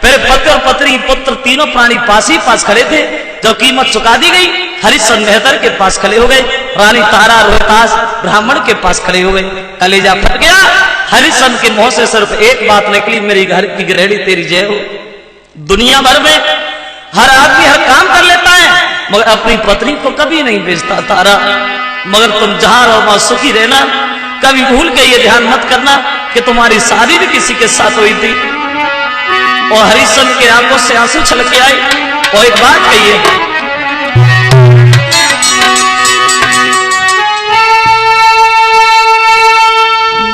फिर पति और पत्नी पुत्र तीनों प्राणी पास ही पास खड़े थे। जब कीमत चुका दी गई हरिश्चंद्र मेहतर के पास खड़े हो गए, रानी तारा रोहतास ब्राह्मण के पास खड़े हो गए। कलेजा फट गया। हरिश्चंद्र के मुंह से सिर्फ एक बात निकली, मेरी घर की गृहिणी तेरी जय हो। दुनिया भर में हर आदमी हर काम कर लेता है मगर अपनी पत्नी को कभी नहीं बेचता तारा। मगर तुम जहां रहो वहां सुखी रहना। कभी भूल के ये ध्यान मत करना कि तुम्हारी शादी भी किसी के साथ हुई थी। और हरिश्चंद्र के आंखों से आंसू छलक के आए और एक बात कहिए,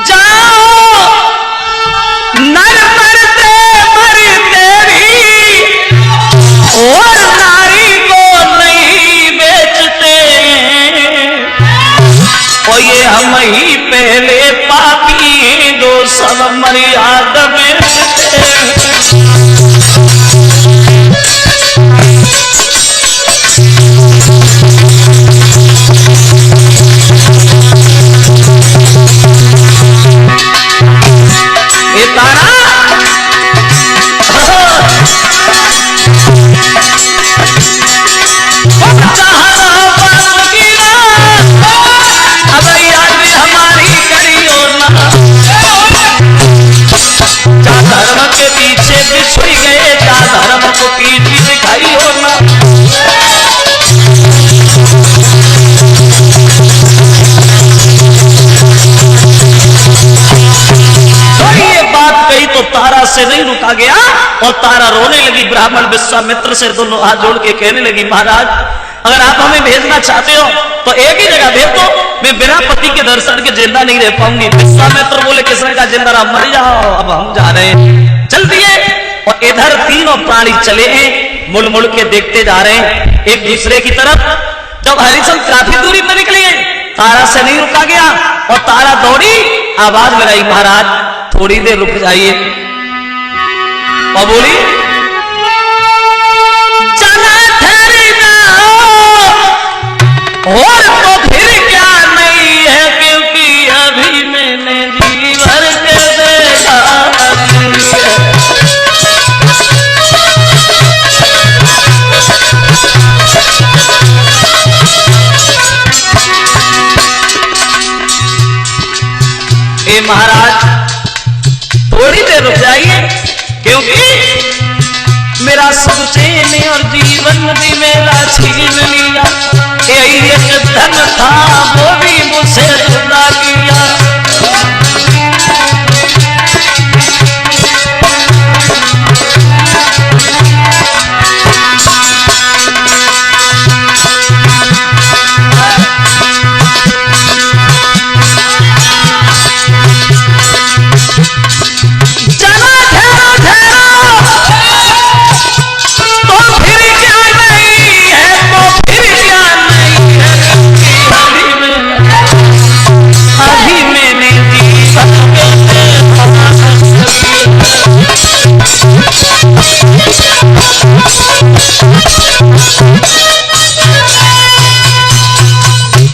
जाओ नर मरते से नहीं रुका गया और तारा रोने लगी। ब्राह्मण विश्वामित्र से दोनों हाथ जोड़ के कहने लगी, महाराज अगर आप हमें भेजना चाहते हो तो एक ही जगह भेज दो, मैं बिना पति के दर्शन के जिंदा नहीं रह पाऊंगी। विश्वामित्र बोले, किसने कहा जिंदा रहा, मर जाओ, अब हम जा रहे हैं। चल दिए और इधर तीनों प्राणी चले हैं, मुड़ मुड़ के देखते जा रहे हैं एक दूसरे की तरफ। जब हरिश्चंद्र काफी दूरी पर निकले, तारा से नहीं रुका गया और तारा दौड़ी, आवाज लगाई, महाराज थोड़ी देर रुक जाइए। और बोली, चला ठहरी जाओ, और तो फिर क्या नहीं है, क्योंकि अभी मैंने जी भर के देखा। ए महाराज थोड़ी देर रुक जाइए, क्योंकि मेरा सुख चैन और जीवन भी मेरा छीन लिया। यही एक धन था वो भी मुझसे जुदा किया।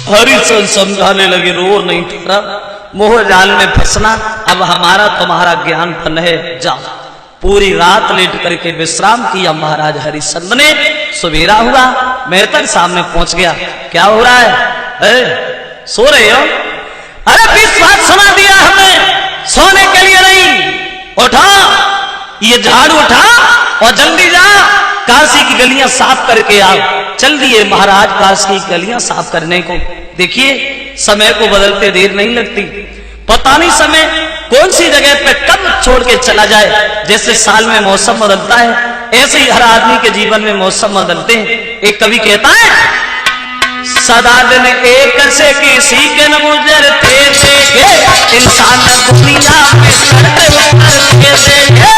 हरिश्चंद्र समझाने लगे, रो नहीं टुकड़ा, मोह जाल में फंसना अब हमारा तुम्हारा ज्ञान फन है। जाओ। पूरी रात लेट करके विश्राम किया महाराज हरिश्चंद्र ने। सवेरा हुआ, मेहतर सामने पहुंच गया। क्या हो रहा है? सो रहे हो? अरे 20 बात सुना दिया हमने, सोने के लिए नहीं। उठा, ये झाड़ू उठा और जल्दी जा, काशी की गलियां साफ करके आओ। चल दिए महाराज काशी की गलियां साफ करने को। देखिए समय को बदलते देर नहीं लगती, पता नहीं समय कौन सी जगह पे कब छोड़ के चला जाए। जैसे साल में मौसम बदलता है, ऐसे ही हर आदमी के जीवन में मौसम बदलते हैं। एक कवि कहता है, सदा दिन एक से किसी के न गुजरते देखे, इंसान दुनिया में सड़ते उतरते देखे।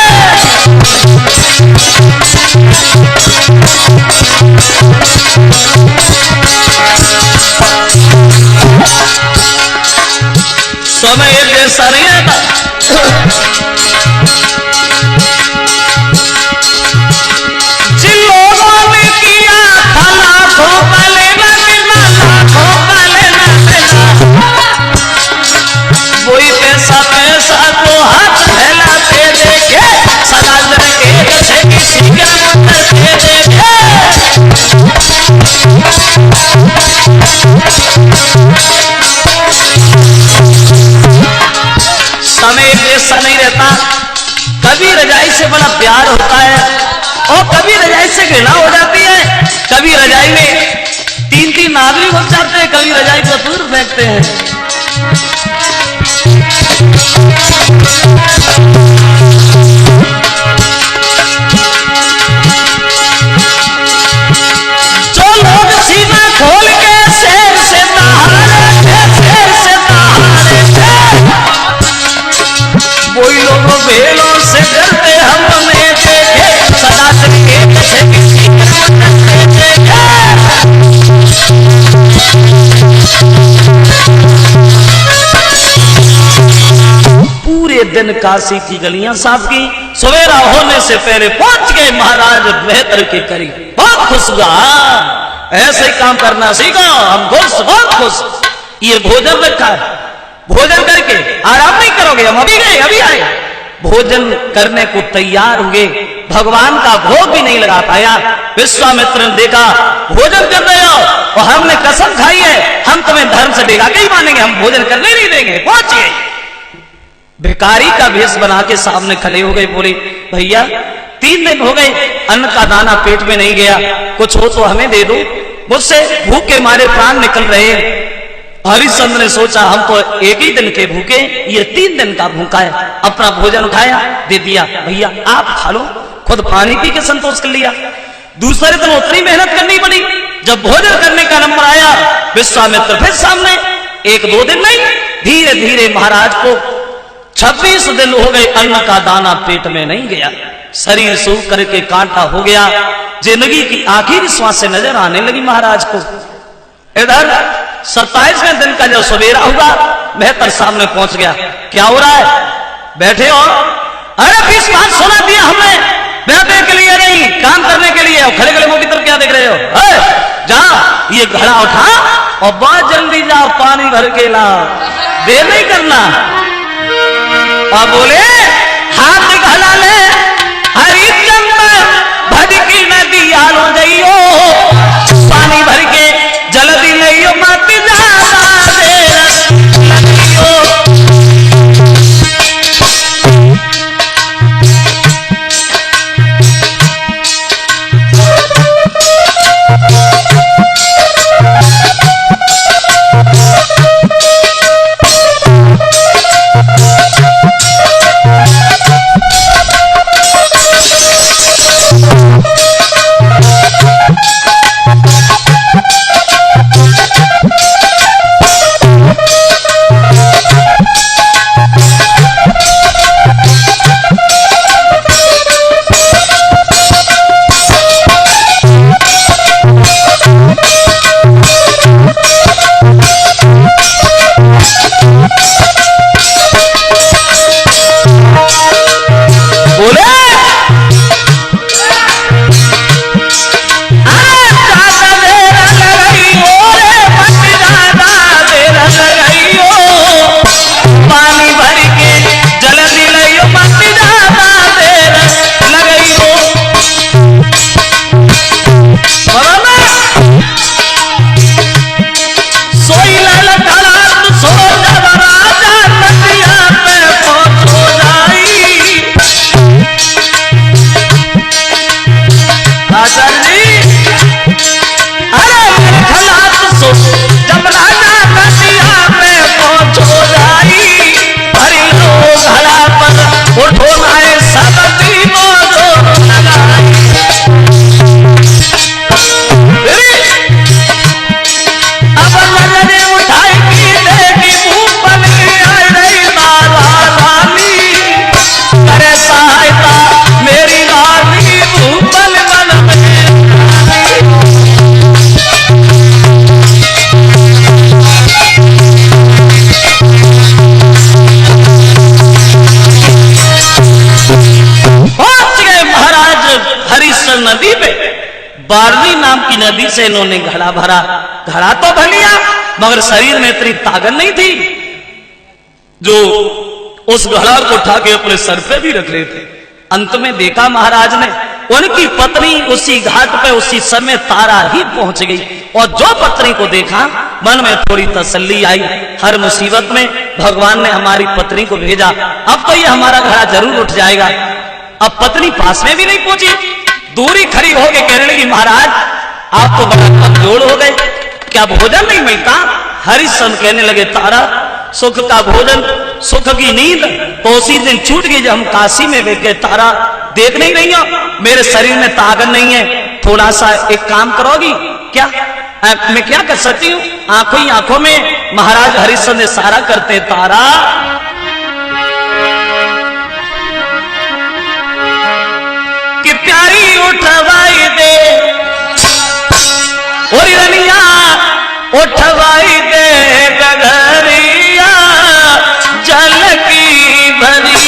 समय के सरिया जिन लोगों ने किया था लाखों का लेना देना, लाखों का लेना देना, वही पैसा पैसा को हाथ फैलाते देखे, सदा एक से किसी के उतरते देखे। समय ऐसा नहीं रहता, कभी रजाई से बड़ा प्यार होता है और कभी रजाई से घृणा हो जाती है। कभी रजाई में 3-3 आदमी घुस जाते हैं, कभी रजाई को दूर फेंकते हैं। जो लोग सीना खोल के शेर से दहाड़े थे, वही लोग बेलों से डरते हमने देखे, सदा एक से किसी के उतरते देखे। पूरे दिन काशी की गलियां साफ की, सवेरा होने से पहले पहुंच गए महाराज बेहतर के करीब। बहुत खुश हुआ, ऐसे ही काम करना सीखो, हम खुश, बहुत खुश। ये भोजन रखा है, भोजन करके आराम नहीं करोगे, हम अभी गए अभी आए। भोजन करने को तैयार हुए, भगवान का भोग भी नहीं लगा पाया। विश्वामित्र ने देखा भोजन कर रहे हो और हमने कसम खाई है हम तुम्हें धर्म से डिगा के ही मानेंगे, हम भोजन करने नहीं देंगे। पहुंचिए, भिखारी का भेष बना के सामने खड़े हो गए। बोले, भैया 3 दिन हो गए, अन्न का दाना पेट में नहीं गया, कुछ हो तो हमें दे दो, मुझसे भूख के मारे प्राण निकल रहे। हरिश्चंद्र ने सोचा हम तो एक ही दिन के भूखे, ये 3 दिन का भूखा है। अपना भोजन उठाया, दे दिया, भैया आप खा लो। खुद पानी पी के संतोष कर लिया। दूसरे दिन उतनी मेहनत करनी पड़ी। जब भोजन करने का नंबर आया, विश्वामित्र फिर सामने। 1-2 दिन नहीं, धीरे धीरे महाराज को 26 दिन हो गए, अन्न का दाना पेट में नहीं गया। शरीर सूख करके कांटा हो गया। जिंदगी की आखिरी श्वास से नजर आने लगी महाराज को। इधर 27वें दिन का जब सवेरा हुआ, मेहतर सामने पहुंच गया। क्या हो रहा है? बैठे हो? अरे 20 बात सुना दिया हमने, बैठने के लिए नहीं, काम करने के लिए। खड़े खड़े मुंह की तरफ क्या देख रहे हो? जा ये घड़ा उठा और बहुत जल्दी जा पानी भर के ला, देर नहीं करना। और बोले हाथ घड़ा ले, हरिश्चंद्र भर की नदी आलो जइयो, पानी भर के जल्दी नहीं मत ज्यादा देर लगियो। नदी पे, बारनी नाम की नदी से इन्होंने घड़ा भरा। घड़ा तो भर लिया, मगर शरीर में इतनी ताकत नहीं थी जो उस घड़ा को उठा के अपने सर पे भी रख रहे थे। अंत में देखा महाराज ने, उनकी पत्नी उसी घाट पे उसी समय तारा ही पहुंच गई। और जो पत्नी को देखा, मन में थोड़ी तसल्ली आई। हर मुसीबत में भगवान ने हमारी पत्नी को भेजा, अब तो ये हमारा घड़ा जरूर उठ जाएगा। अब पत्नी पास में भी नहीं पहुंची, दूरी खड़ी होके कहने लगी, महाराज आप तो बड़ा कमजोर हो गए, क्या भोजन नहीं मिलता? हरिश्चंद्र कहने लगे, तारा सुख का भोजन, सुख की नींद तो उसी दिन छूट गई जब हम काशी में बैठ गए। तारा देख नहीं रही हो, मेरे शरीर में ताकत नहीं है, थोड़ा सा एक काम करोगी क्या? मैं क्या कर सकती हूँ? आंखों ही आंखों में महाराज हरिश्चंद्र ने इशारा करते, तारा कि प्यारी उठवाई दे, और रनिया उठवाई दे गगरिया जल की भरी।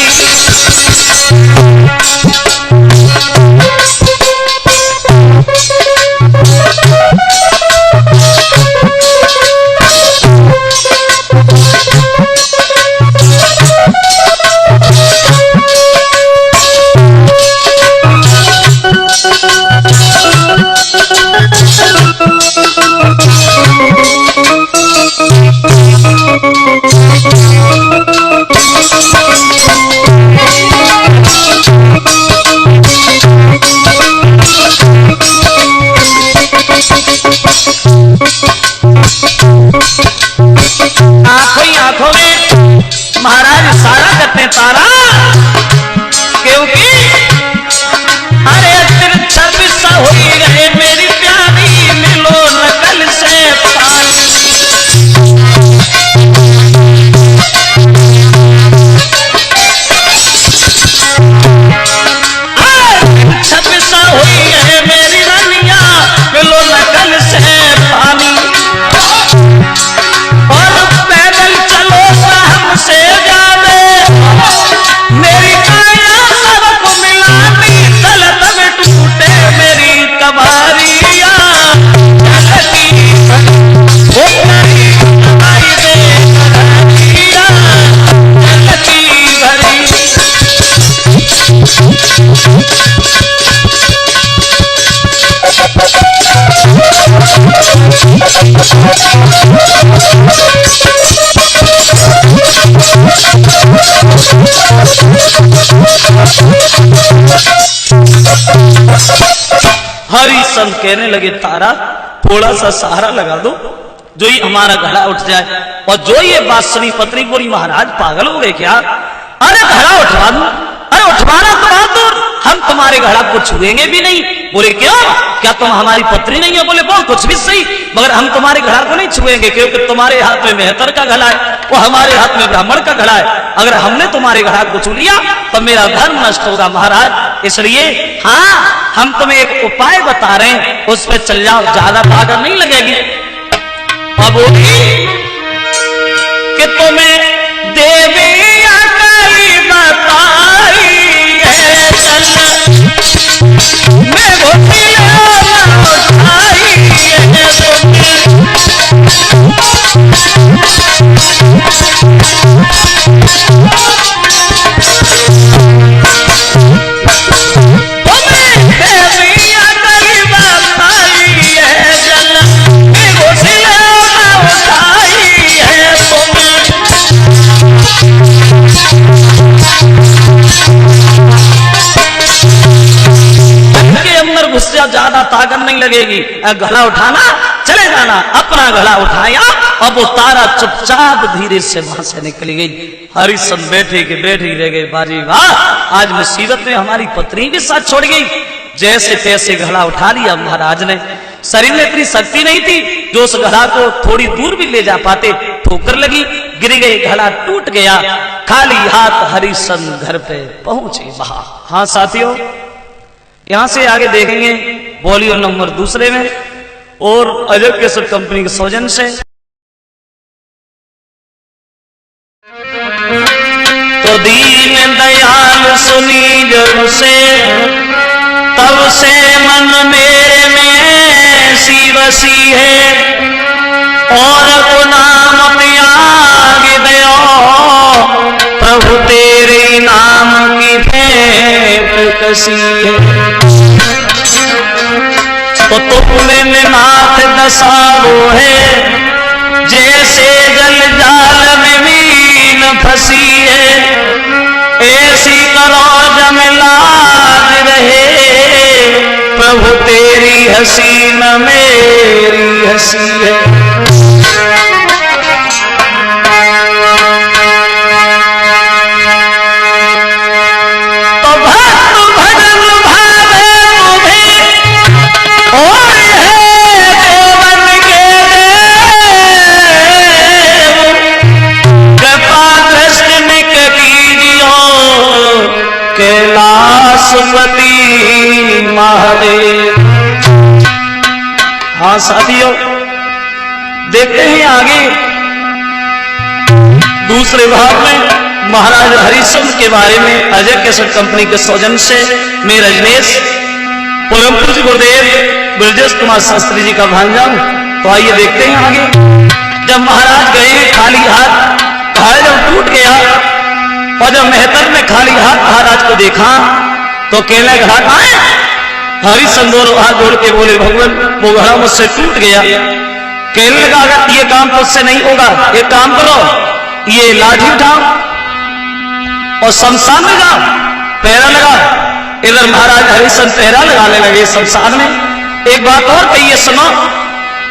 हरिश्चंद्र कहने लगे तारा थोड़ा सा सहारा लगा दो, जो ही हमारा घड़ा उठ जाए। और जो ये बात सुनी पत्नी बोली महाराज पागल हो गए क्या? अरे घड़ा उठवा दो, अरे उठवाना तो बहादुर, हम तुम्हारे घड़ा को छुएंगे भी नहीं। बोले क्यों, क्या तुम हमारी पत्नी नहीं हो? बोले बोल कुछ भी सही, मगर हम तुम्हारे घड़ा को नहीं छुएंगे, क्योंकि तुम्हारे हाथ में मेहतर का घड़ा है, वो हमारे हाथ में ब्राह्मण का घड़ा है। अगर हमने तुम्हारे घड़ा को छू लिया तो मेरा धर्म नष्ट होगा महाराज। इसलिए हाँ, हम तुम्हें एक उपाय बता रहे हैं, उस पर चल जाओ, ज्यादा ताकत नहीं लगेगी। अब बोली कि तुम्हें देवी अकली बताई है, चल मैं घोटिया उठाई है ज्यादा ताकत नहीं लगेगी। गला उठाना, चले जाना। अपना गला उठाया, अब वो तारा चुपचाप धीरे से वहां से निकली गई। हरिश्चंद्र बैठे के बैठे रह गए, बाजी वाह, आज मुसीबत में हमारी पत्नी भी साथ छोड़ गई। जैसे तैसे गला उठा लिया महाराज ने। शरीर में इतनी शक्ति नहीं थी जो उस गला को थोड़ी दूर भी ले जा पाते। ठोकर लगी, गिर गए, गला टूट गया। खाली हाथ हरिश्चंद्र घर पे पहुंचे वहां। हाँ साथियों, यहां से आगे देखेंगे बॉलीवुड नंबर दूसरे में और अजय केसर कंपनी के सौजन से। तो दीन दयाल सुनी जब से, तब से मन मेरे में सी बसी है, और को नाम त्याग दयो, प्रभु तेरे नाम की भेंट कसी है। तो तुमने नाथ दशा वो है, जैसे जल जाल में मीन फंसी है, ऐसी करो जम लाज रहे, प्रभु तेरी हंसी न मेरी हंसी है। कैलाशपति महादेव। हाँ साथियों, देखते हैं आगे दूसरे भाग में महाराज हरिश्चंद्र के बारे में। अजय केसर कंपनी के सौजन से मैं रजनेश परम पूज्य गुरुदेव ब्रजेश कुमार शास्त्री जी का भांजा हूं। तो आइए देखते हैं आगे। जब महाराज गए खाली हाथ, घड़ा जब टूट गया और जब मेहतर ने खाली हाथ महाराज को देखा तो कहने घड़ा कहां है? हरिश्चंद्र हाथ जोड़ के बोले भगवान वो घड़ा मुझसे टूट गया। कहने लगा अगर ये काम मुझसे नहीं होगा, एक काम करो, ये लाठी उठाओ और शमशान में जाओ, पहरा लगा। इधर महाराज हरिश्चंद्र पहरा लगाने लगे शमशान में। एक बात और कहिए सुनो,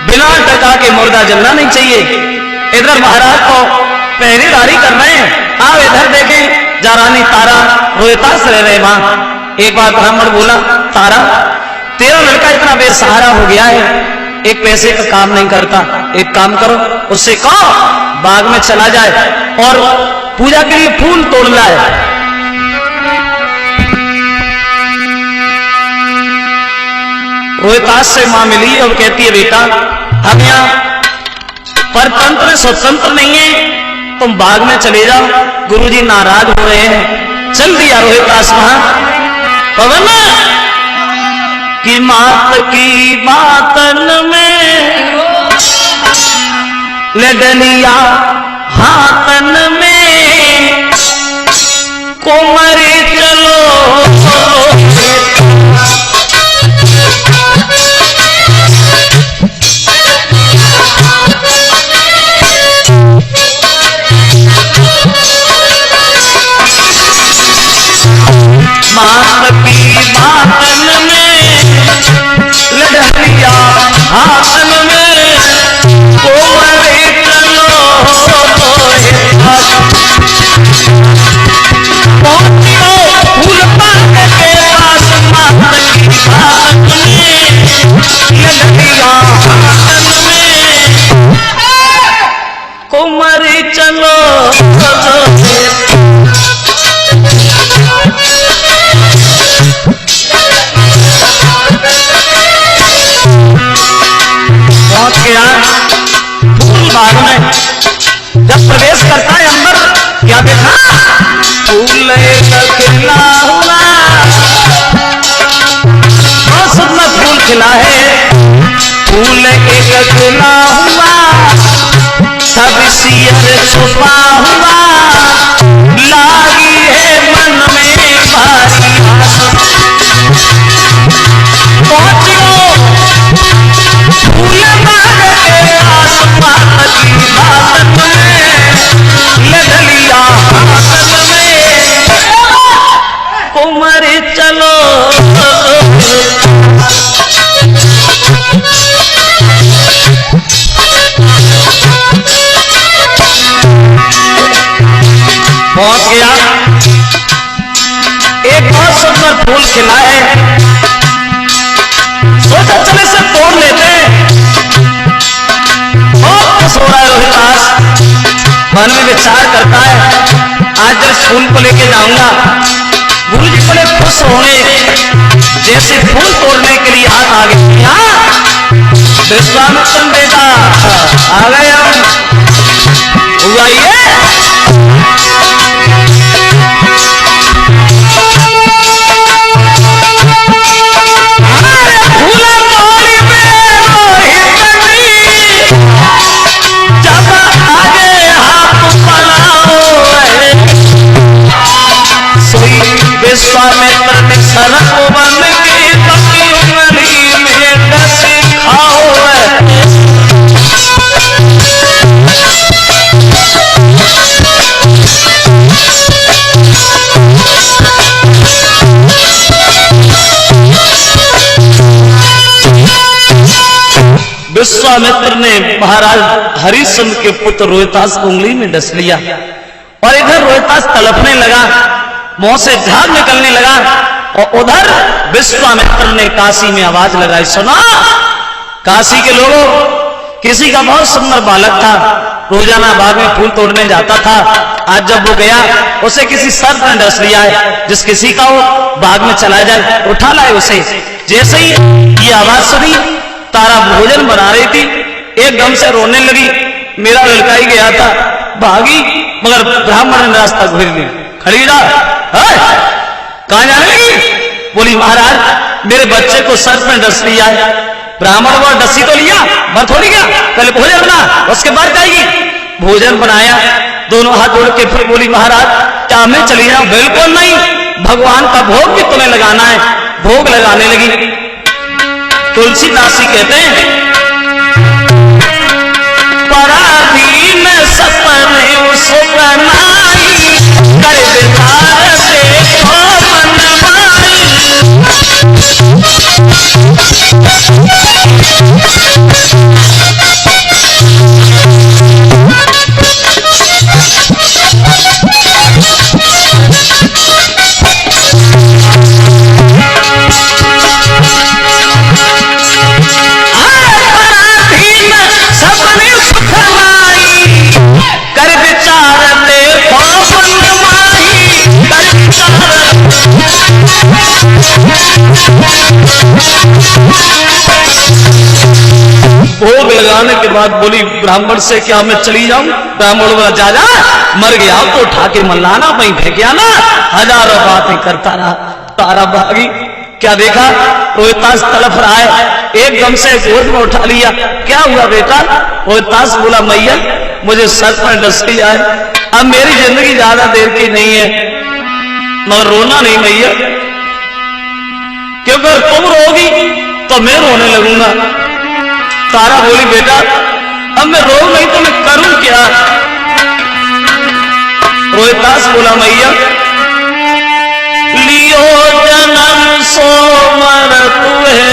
बिना टका के मुर्दा जलना नहीं चाहिए। इधर महाराज को पहरेदारी कर रहे हैं। आओ इधर देखें, जारानी तारा रोहितास रह रहे वहां। एक बार ब्राह्मण बोला, तारा तेरा लड़का इतना बेसहारा हो गया है, एक पैसे का काम नहीं करता, एक काम करो उससे कहो बाग में चला जाए और पूजा के लिए फूल तोड़ लाए। रोहितास से मां मिली और कहती है बेटा हम यहाँ परतंत्र स्वतंत्र नहीं है, तुम बाग में चले जाओ, गुरुजी नाराज हो रहे हैं। चल दिया रोहितास वहां। पवन की मात की बातन में लडलिया हाथन में कुमरी चलो पहुंच गया फूल बाग में। जब प्रवेश करता है अंदर, क्या देखा? फूल खिला हुआ, बहुत सुंदर फूल खिला है। फूल एक खिला हुआ, सब सियर छुपा हुआ, लागी है मन में भारी आस। पहुंचो फूल बाग के आसमान की बात में, लडलिया हाथ में कुंवर चलो। पहुंच गया, एक बहुत सुंदर फूल खिला है। सोचा चले से तोड़ लेते हैं। बहुत खुश हो रहा है रोहितास, मन में विचार करता है आज इस फूल को लेके जाऊंगा। गुरु जी बड़े खुश होंगे। जैसे फूल तोड़ने के लिए हाथ आ गए, विश्वामित्र बेटा आ गए हम, आइए। विश्वामित्र ने सरक बन के बकी उंगली में डस खाओ। विश्वामित्र ने महाराज हरिश्चंद्र के पुत्र रोहितास को उंगली में डस लिया और इधर रोहितास तड़पने लगा, मुंह से झाग निकलने लगा। और उधर विश्वामित्र ने काशी में आवाज लगाई, सुना काशी के लोगों, किसी का बहुत सुंदर बालक था, रोजाना बाग में फूल तोड़ने जाता था। आज जब वो गया, उसे किसी सर्प ने डस लिया है। जिस किसी का वो बाग में चला जाए, उठा लाए उसे। जैसे ही ये आवाज सुनी, तारा भोजन बना रही थी, एकदम से रोने लगी। मेरा लड़का ही गया था, भागी, मगर ब्राह्मण ने रास्ता घेर लिया। खड़ी रहा, कहां जाने लगी? बोली महाराज मेरे बच्चे को सर्प ने डस लिया है। ब्राह्मण वो डसी तो लिया, मर थोड़ी गया, पहले भोजन बना, उसके बाद जाएगी। भोजन बनाया, दोनों हाथ जोड़ के फिर बोली महाराज क्या मैं चली जाऊं? बिल्कुल नहीं, भगवान का भोग भी तुम्हें लगाना है। भोग लगाने लगी। तुलसीदास जी कहते हैं, पराधीन सपने सुपनाई, कर विचार देखो मनमाई। भोग लगाने के बाद बोली ब्राह्मण से क्या मैं चली जाऊं? ब्राह्मण बोला जा जा, मर गया तो उठा के मल्लाना, वहीं फेंकिया ना। हजारों बातें करता रहा, तारा भागी। क्या देखा? रोहितास तड़प रहा है, एकदम से गोद में उठा लिया। क्या हुआ बेटा? रोहितास बोला मैया मुझे सर्प में डस लिया है, अब मेरी जिंदगी ज्यादा देर की नहीं है, मगर रोना नहीं मैया, क्योंकि तुम रोगी तो मैं रोने लगूंगा। तारा बोली बेटा अब मैं रो नहीं तो मैं करूं क्या? रोहितास बोला मैया लियो जन्म सो मर तुहे,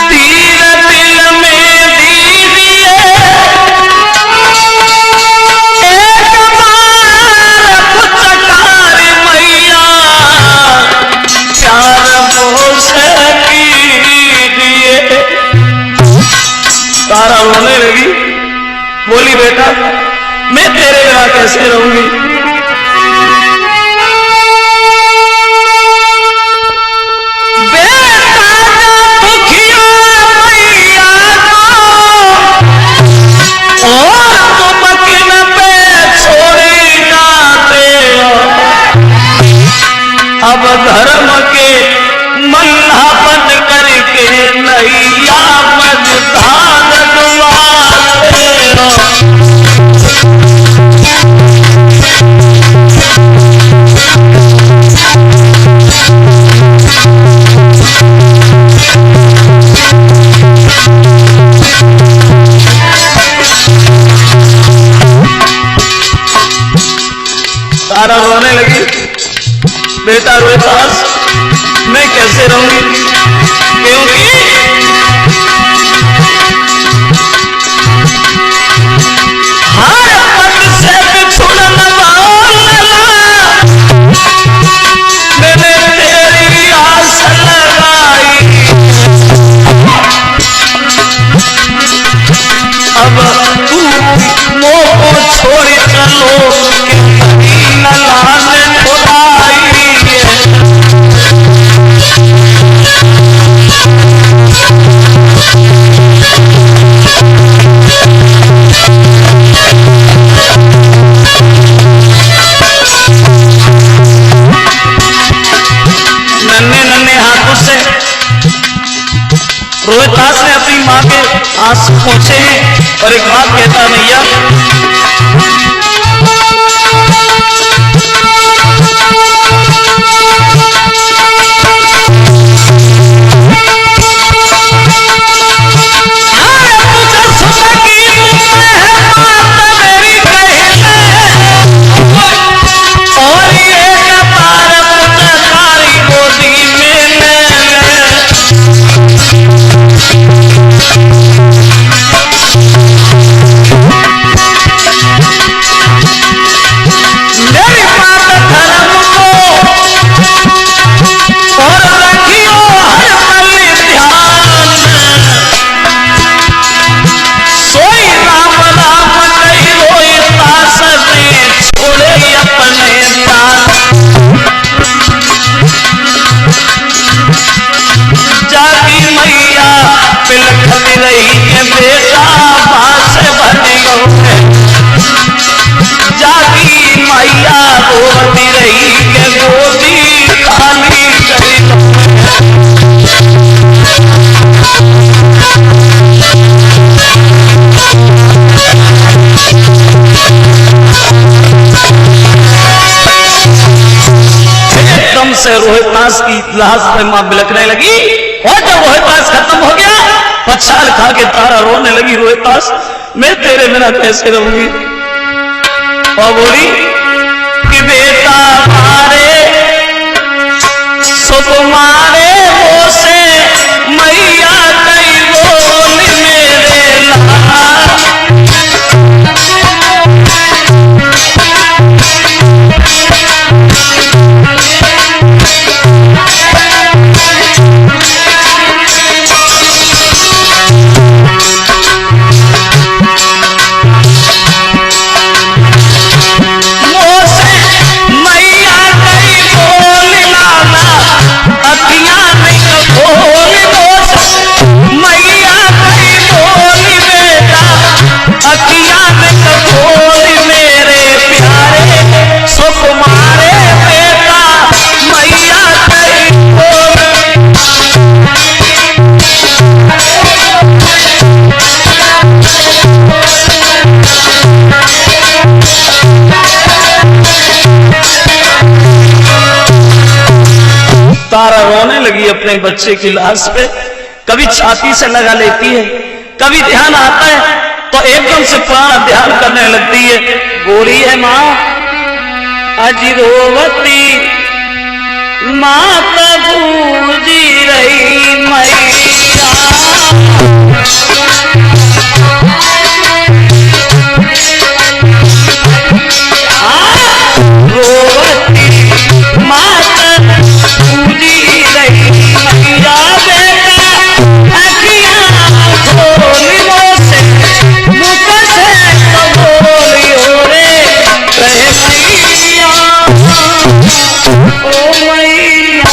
तीर दिल में दीजिए एक बार पुचकार मैया, प्यार मोसे कीजिए। तारा रोने लगी, बोली बेटा मैं तेरे बिना कैसे रहूंगी? बेटा दुखिया अब धर्म के मल्हा बन करके नैया मझधार डुबाते हो। तारा रोने लगी, बेटा रोहितास मैं कैसे रहूंगी, क्योंकि हर पद से बिछुड़न वाला मैंने तेरी आस लगाई, अब तू मोह को छोड़ चलो रोहितास ने अपनी माँ के आंसू पोंछे हैं और एक बात कहता है मैया, रोहितास की लाश पे मां बिलखने लगी। और जब रोहितास खत्म हो गया, पछाड़ खा के तारा रोने लगी, रोहितास मैं तेरे बिना कैसे रहूंगी। और बोली कि बेटा मारे सो तुम्हारे वो से मैया कई बोल मेरे लाल, तारा रोने लगी अपने बच्चे की लाश पे, कभी छाती से लगा लेती है, कभी ध्यान आता है तो एकदम से प्राण ध्यान करने लगती है। बोली है माँ अजिरोवती माता बूझी रही मैया, रोवती माता बूझी रही मैया, बेटा अखियां खोलियो से मुख से बोलियो रे कहे मैया ओ मैया।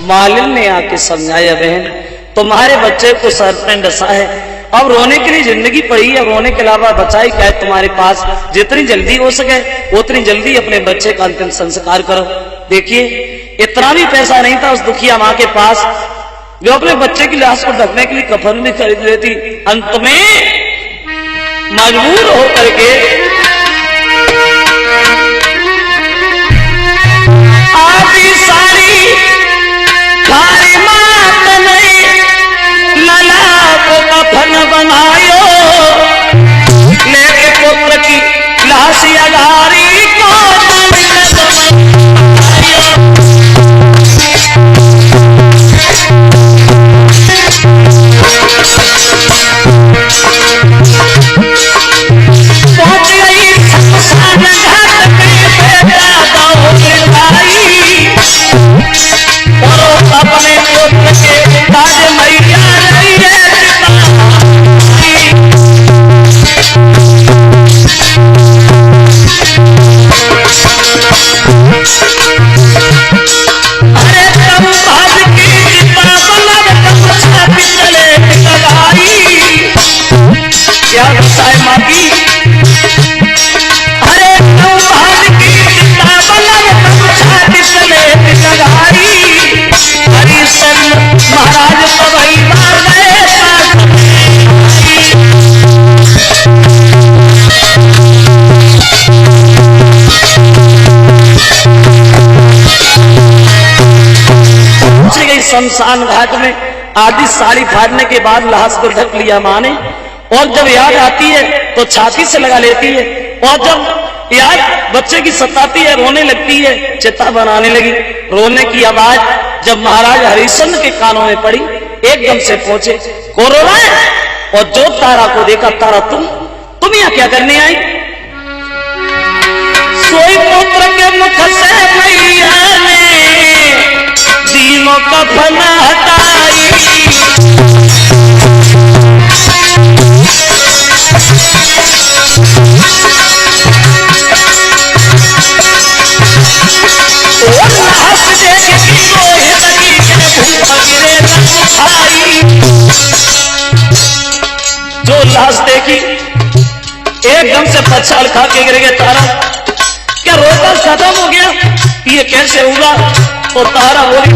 मालिन ने आके समझाया, बहन तुम्हारे बच्चे को सर्प डसा है, अब रोने के लिए जिंदगी पड़ी है, रोने के अलावा बचाई क्या है तुम्हारे पास, जितनी जल्दी हो सके उतनी जल्दी अपने बच्चे का अंतिम संस्कार करो। देखिए इतना भी पैसा नहीं था उस दुखिया माँ के पास, जो अपने बच्चे की लाश को ढकने के लिए कफन भी खरीद लेती। अंत में मजबूर होकर के आधी सारी थारी मात ने लला को कफन बनायो, लेके पुत्र की लाश अगारी को शमशान घाट में आधी साड़ी फाड़ने के बाद लाश को ढक लिया माँ ने, और जब याद आती है तो छाती से लगा लेती है, और जब याद बच्चे की सताती है रोने लगती है, चिता बनाने लगी। रोने की आवाज जब महाराज हरिश्चंद्र के कानों में पड़ी, एकदम से पहुंचे, कौन रो रहा है? और जो तारा को देखा, तारा तुम यहाँ क्या करने आई? सोई पुत्र के मुख से मैया ने दीनों का फना हटाई, और लाश देखी रोए लगी के भूख गिरे न उठाई। जो लाश देखी एकदम से पछाड़ खा के गिर गया तारा। क्या रोता खत्म हो गया? ये कैसे हुआ? तो तारा बोली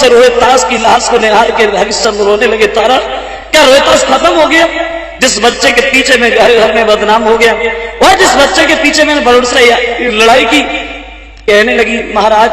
रोहितास की लाश को निहार के हरिश्चंद्र रोने लगे। तारा क्या रोहितास खत्म हो गया? जिस बच्चे के पीछे में घर में बदनाम हो गया, और जिस बच्चे के पीछे मैंने बड़ों से लड़ाई की, कहने लगी महाराज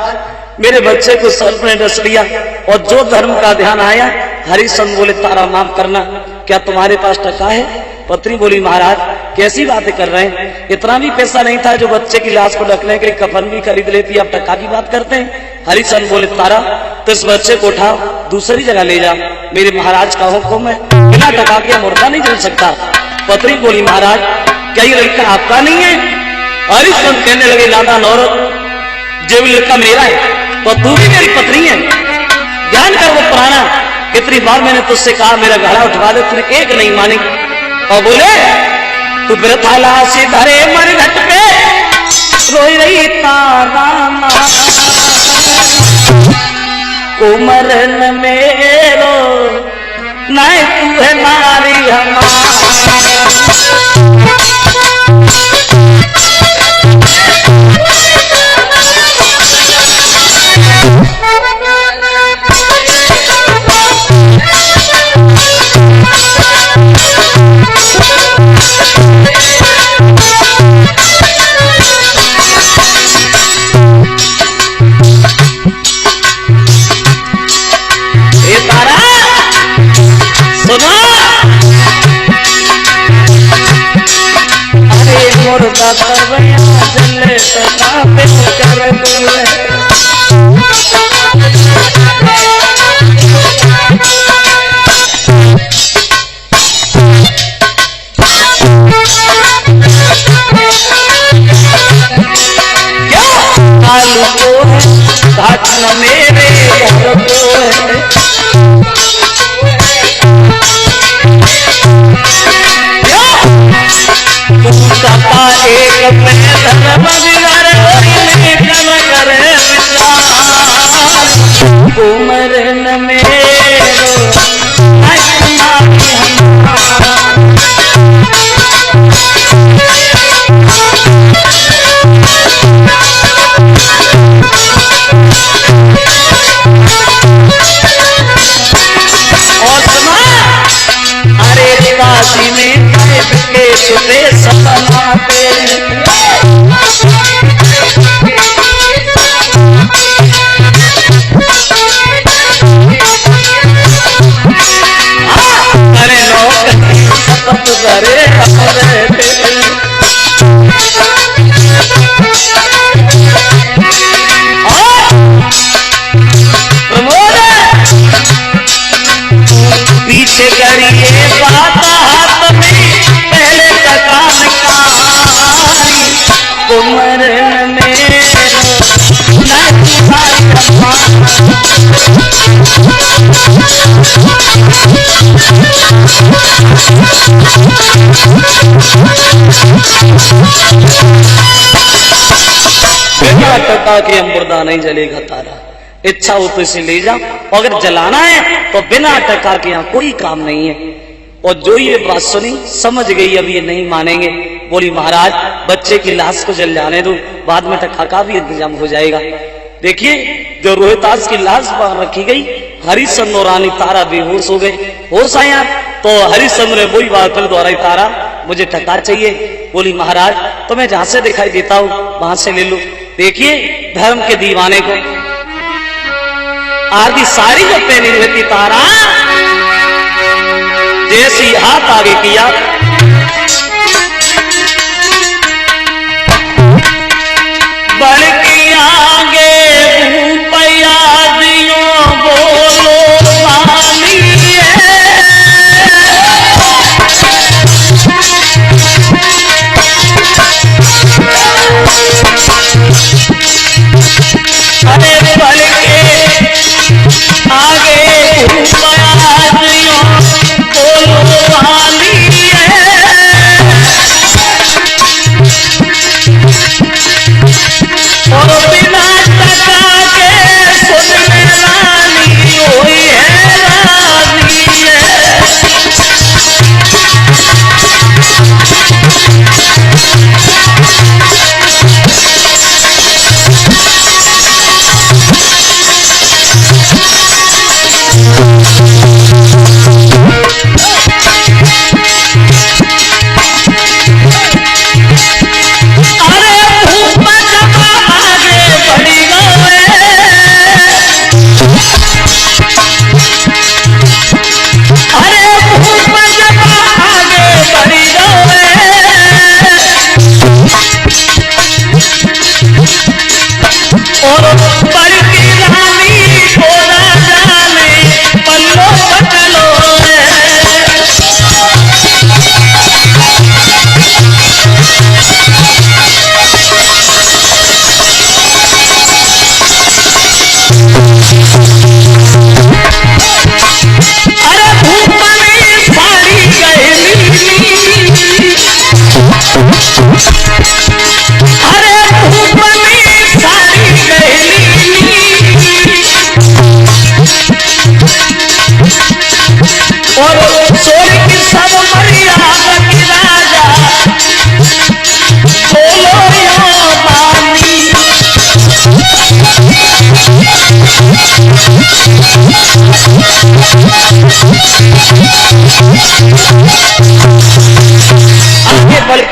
मेरे बच्चे को सर्प ने डस लिया, और जो धर्म का ध्यान आया। हरिश्चंद्र बोले तारा माफ करना, क्या तुम्हारे पास टका है? पत्नी बोली महाराज कैसी बातें कर रहे हैं, इतना भी पैसा नहीं था जो बच्चे की लाश को ढकने के लिए कफन भी खरीद लेती, अब टका की बात करते हैं। हरिश्चंद्र बोले तारा तो इस बच्चे को उठाओ दूसरी जगह ले जा, मेरे महाराज का हुक्म है, बिना टका के मुर्दा नहीं चल सकता। पत्नी बोली महाराज क्या ये लड़का आपका नहीं है? हरिश्चंद्र कहने लगे नादान औरत, जो भी लड़का मेरा है तो तू भी मेरी पत्नी है, ध्यान कर वो पुराना, कितनी बार मैंने तुझसे कहा मेरा घड़ा उठवा दे, तूने एक नहीं मानी। और बोले तू वृथा लाशी धरे मरघट पे रोई रही तारा उमरन मेरो नहीं तू है नारी हमारा। कुमरन मेरो काशी में के सुबह सपना पे अरे लोग सपत करे प्रमोद पीछे करिए बात हाथ में पहले तकान कारी कुमरन मेरो बिना टका के अमृता नहीं जलेगा तारा। इच्छा हो तो इसे ले जाओ, अगर जलाना है तो बिना टका के यहाँ कोई काम नहीं है। और जो ये बात सुनी समझ गई अब ये नहीं मानेंगे, बोली महाराज बच्चे की लाश को जल जाने दो, बाद में टका का भी इंतजाम हो जाएगा। देखिए जो रोहितास की लाश बाहर रखी गई, हरिश्चंद्र और रानी तारा बेहोश हो गए। होश आया तो हरिश्चंद्र ने वही बात फिर दोहराई, तारा मुझे टका चाहिए। बोली महाराज तुम्हें जहां से दिखाई देता हूं वहां से ले लो। देखिए धर्म के दीवाने को आदि साड़ी जो पहनी हुई थी तारा, जैसी हाथ आगे किया बढ़ के आगे भूपया दियो बोलो मानी अरे बढ़ के आगे भूपया दियो बोलो मानी और बिना टका के सुनने रानी हुई है रानी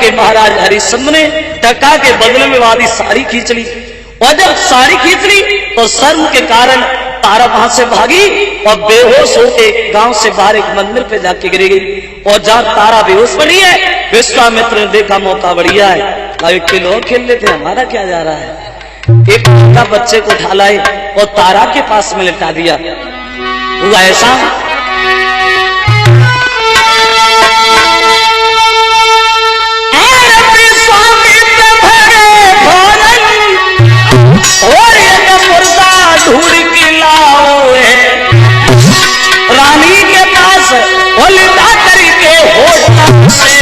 के महाराज हरिश्चंद्र ने टका के बदले में वादी साड़ी खींच ली। और जब साड़ी खींच ली तो शर्म के कारण तारा वहां से भागी और बेहोश होके गांव से बाहर एक मंदिर पे जाके गिर गई। और जहां तारा बेहोश पड़ी है, विश्वामित्र ने देखा मौका बढ़िया है, अब एक खेल और खेल लेते, हमारा क्या जा रहा है। एक बच्चे को उठा लाए और तारा के पास में लिटा दिया। हुआ ऐसा और एक मुर्दा ढूंढ के लाओ रानी के पास लिटा करके होठ से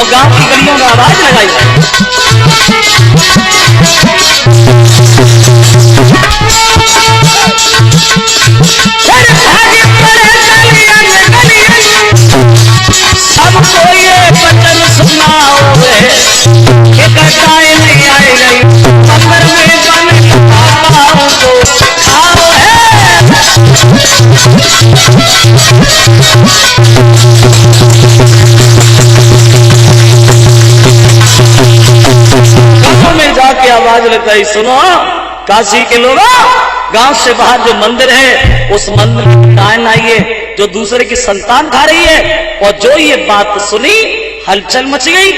और गांव की गलियों में आवाज लगाई। सबको ये वचन सुनाओ कि कटाई नहीं आई गई कमर में बन पापाओं को खाओ है। गांव में जाके आवाज लगाई, सुनो काशी के लोगों, गांव से बाहर जो मंदिर है उस मंदिर में गाय आई है जो दूसरे की संतान खा रही है। और जो ये बात सुनी हलचल मच गई।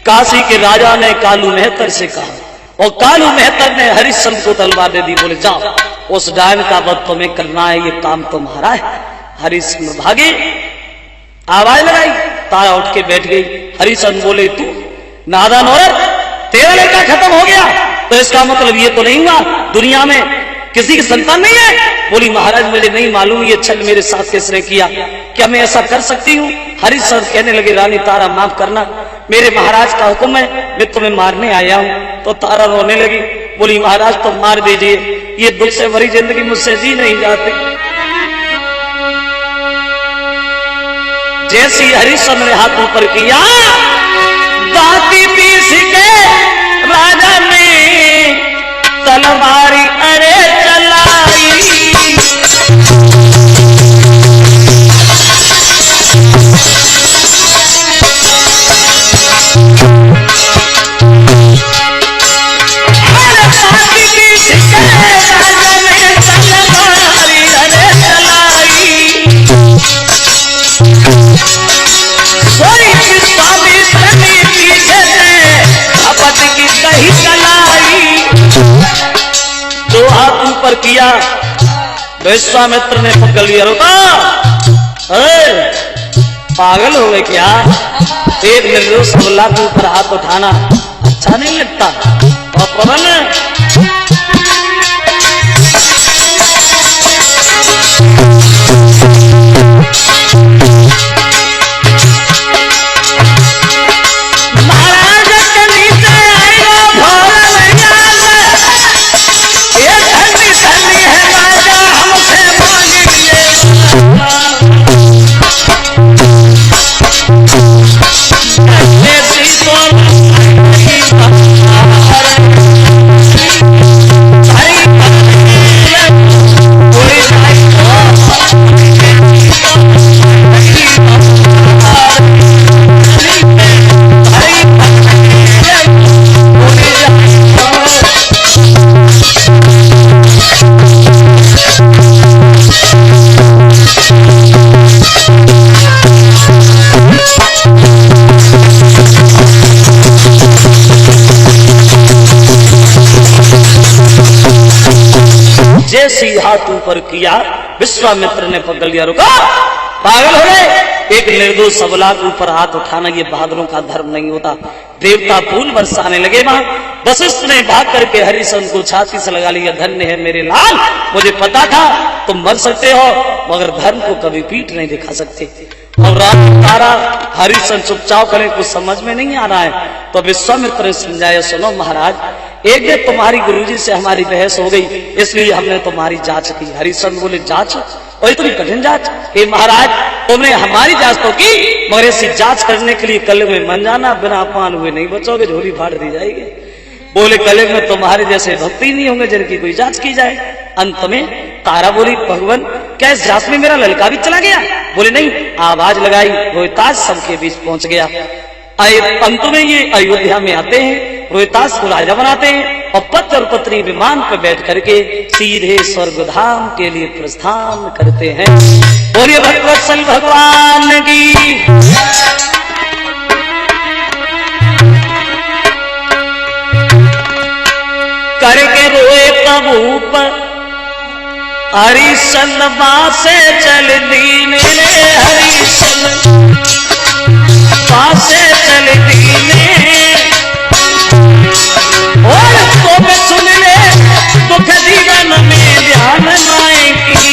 काशी के राजा ने कालू मेहतर से कहा और कालू मेहतर ने हरिश्चंद्र को तलवार दे दी। बोले जाओ उस डायन का वध तुम्हें करना है, ये काम तुम्हारा है। हरिश्चंद्र भागे, आवाज लगाई, तारा उठ के बैठ गई। हरिश्चंद्र बोले तू नादान औरत, तेरा लड़का खत्म हो गया तो इसका मतलब ये तो नहीं हुआ दुनिया में किसी की संतान नहीं है। बोली महाराज मुझे नहीं मालूम ये छल मेरे साथ किसने किया, क्या मैं ऐसा कर सकती हूँ। हरिश्चंद्र कहने लगे रानी तारा माफ करना, मेरे महाराज का हुक्म है, मैं तुम्हें मारने आया हूँ। तो तारा रोने लगी, बोली महाराज तो मार दीजिए, ये दुख से भरी जिंदगी मुझसे जी नहीं जाती। जैसी हरिश्चंद्र ने हाथ ऊपर किया, दांती पीस के राजा ने तलवारी अरे चलाई। दो हाथ ऊपर किया, विश्वामित्र ने पकड़ लिया। रुका, पागल हो गए क्या? एक निर्दोष सबला के ऊपर हाथ उठाना अच्छा नहीं लगता। और पवन जैसी हाथ ऊपर किया, विश्वामित्र ने पकड़ लिया। रुका, पागल हो गए? एक निर्दोष सबला के ऊपर हाथ उठाना ये बहादुरों का धर्म नहीं होता। देवता फूल बरसाने लगे। वहां वशिष्ठ ने भाग करके हरिश्चंद्र को छाती से लगा लिया। धन्य है मेरे लाल, मुझे पता था तुम मर सकते हो मगर धर्म को कभी पीठ नहीं दिखा सकते। और रात तारा हरिश्चंद्र चुपचाप खड़े, कुछ समझ में नहीं आ रहा है। तो विश्वामित्र ने समझाया, सुनो महाराज, एक दिन तुम्हारी गुरुजी से हमारी बहस हो गई, इसलिए हमने तुम्हारी जांच की। हरिश्चंद्र बोले जांच? और इतनी कठिन जांच? हे महाराज, तुमने हमारी जांच तो की मगर ऐसी जांच करने के लिए कलयुग में मन जाना, बिना अपमान हुए नहीं बचोगे, झोली फाड़ दी जाएगी। बोले कलयुग में तुम्हारे जैसे भक्ति नहीं होंगे जिनकी कोई जांच की जाए। अंत में तारा बोली, भगवान क्या इस जांच में मेरा लड़का भी चला गया? बोले नहीं। आवाज लगाई, रोहिताज सबके बीच पहुंच गया। अंत में ये अयोध्या में आते हैं, रोहितास को राजा बनाते हैं और पति और पत्नी विमान पर बैठ करके सीधे स्वर्गधाम के लिए प्रस्थान करते हैं। बोलिए भगवत्सल भगवान की। करके रोए प्रभु हरिश्चंद्र बासे चल दीने, हरिश्चंद्र बासे चल दीने। और तो मैं सुन ले दुख जीवन में ध्यान माए की।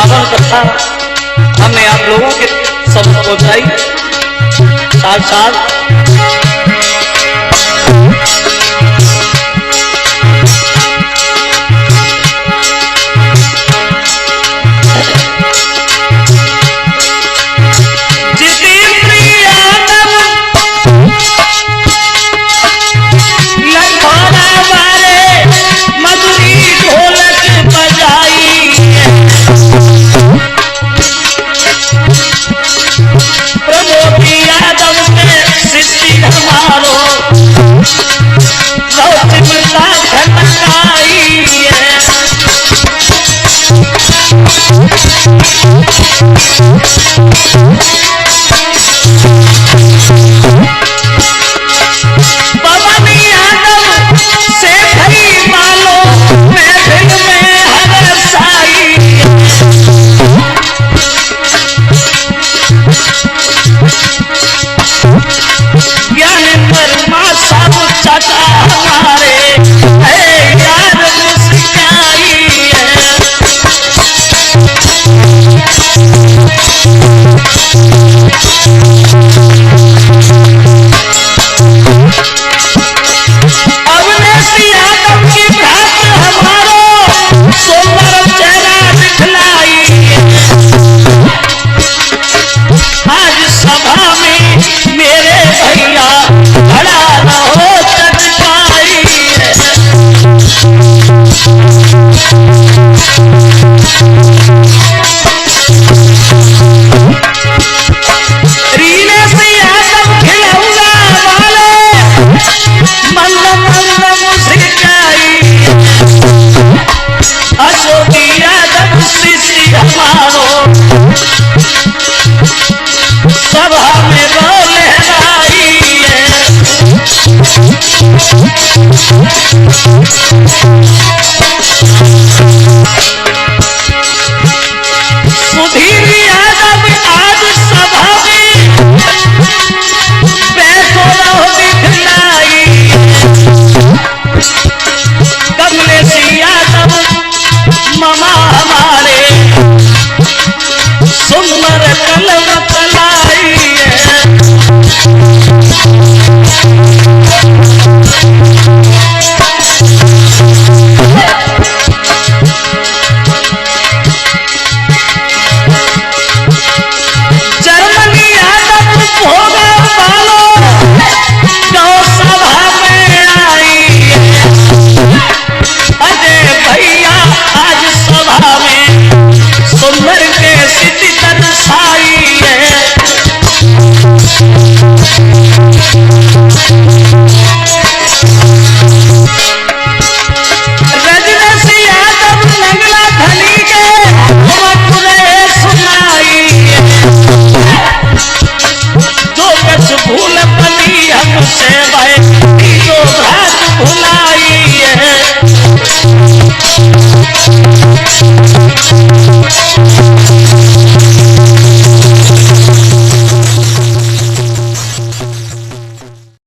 पावन कथा हमने आप लोगों के सब पहुंचाई। साथ साथ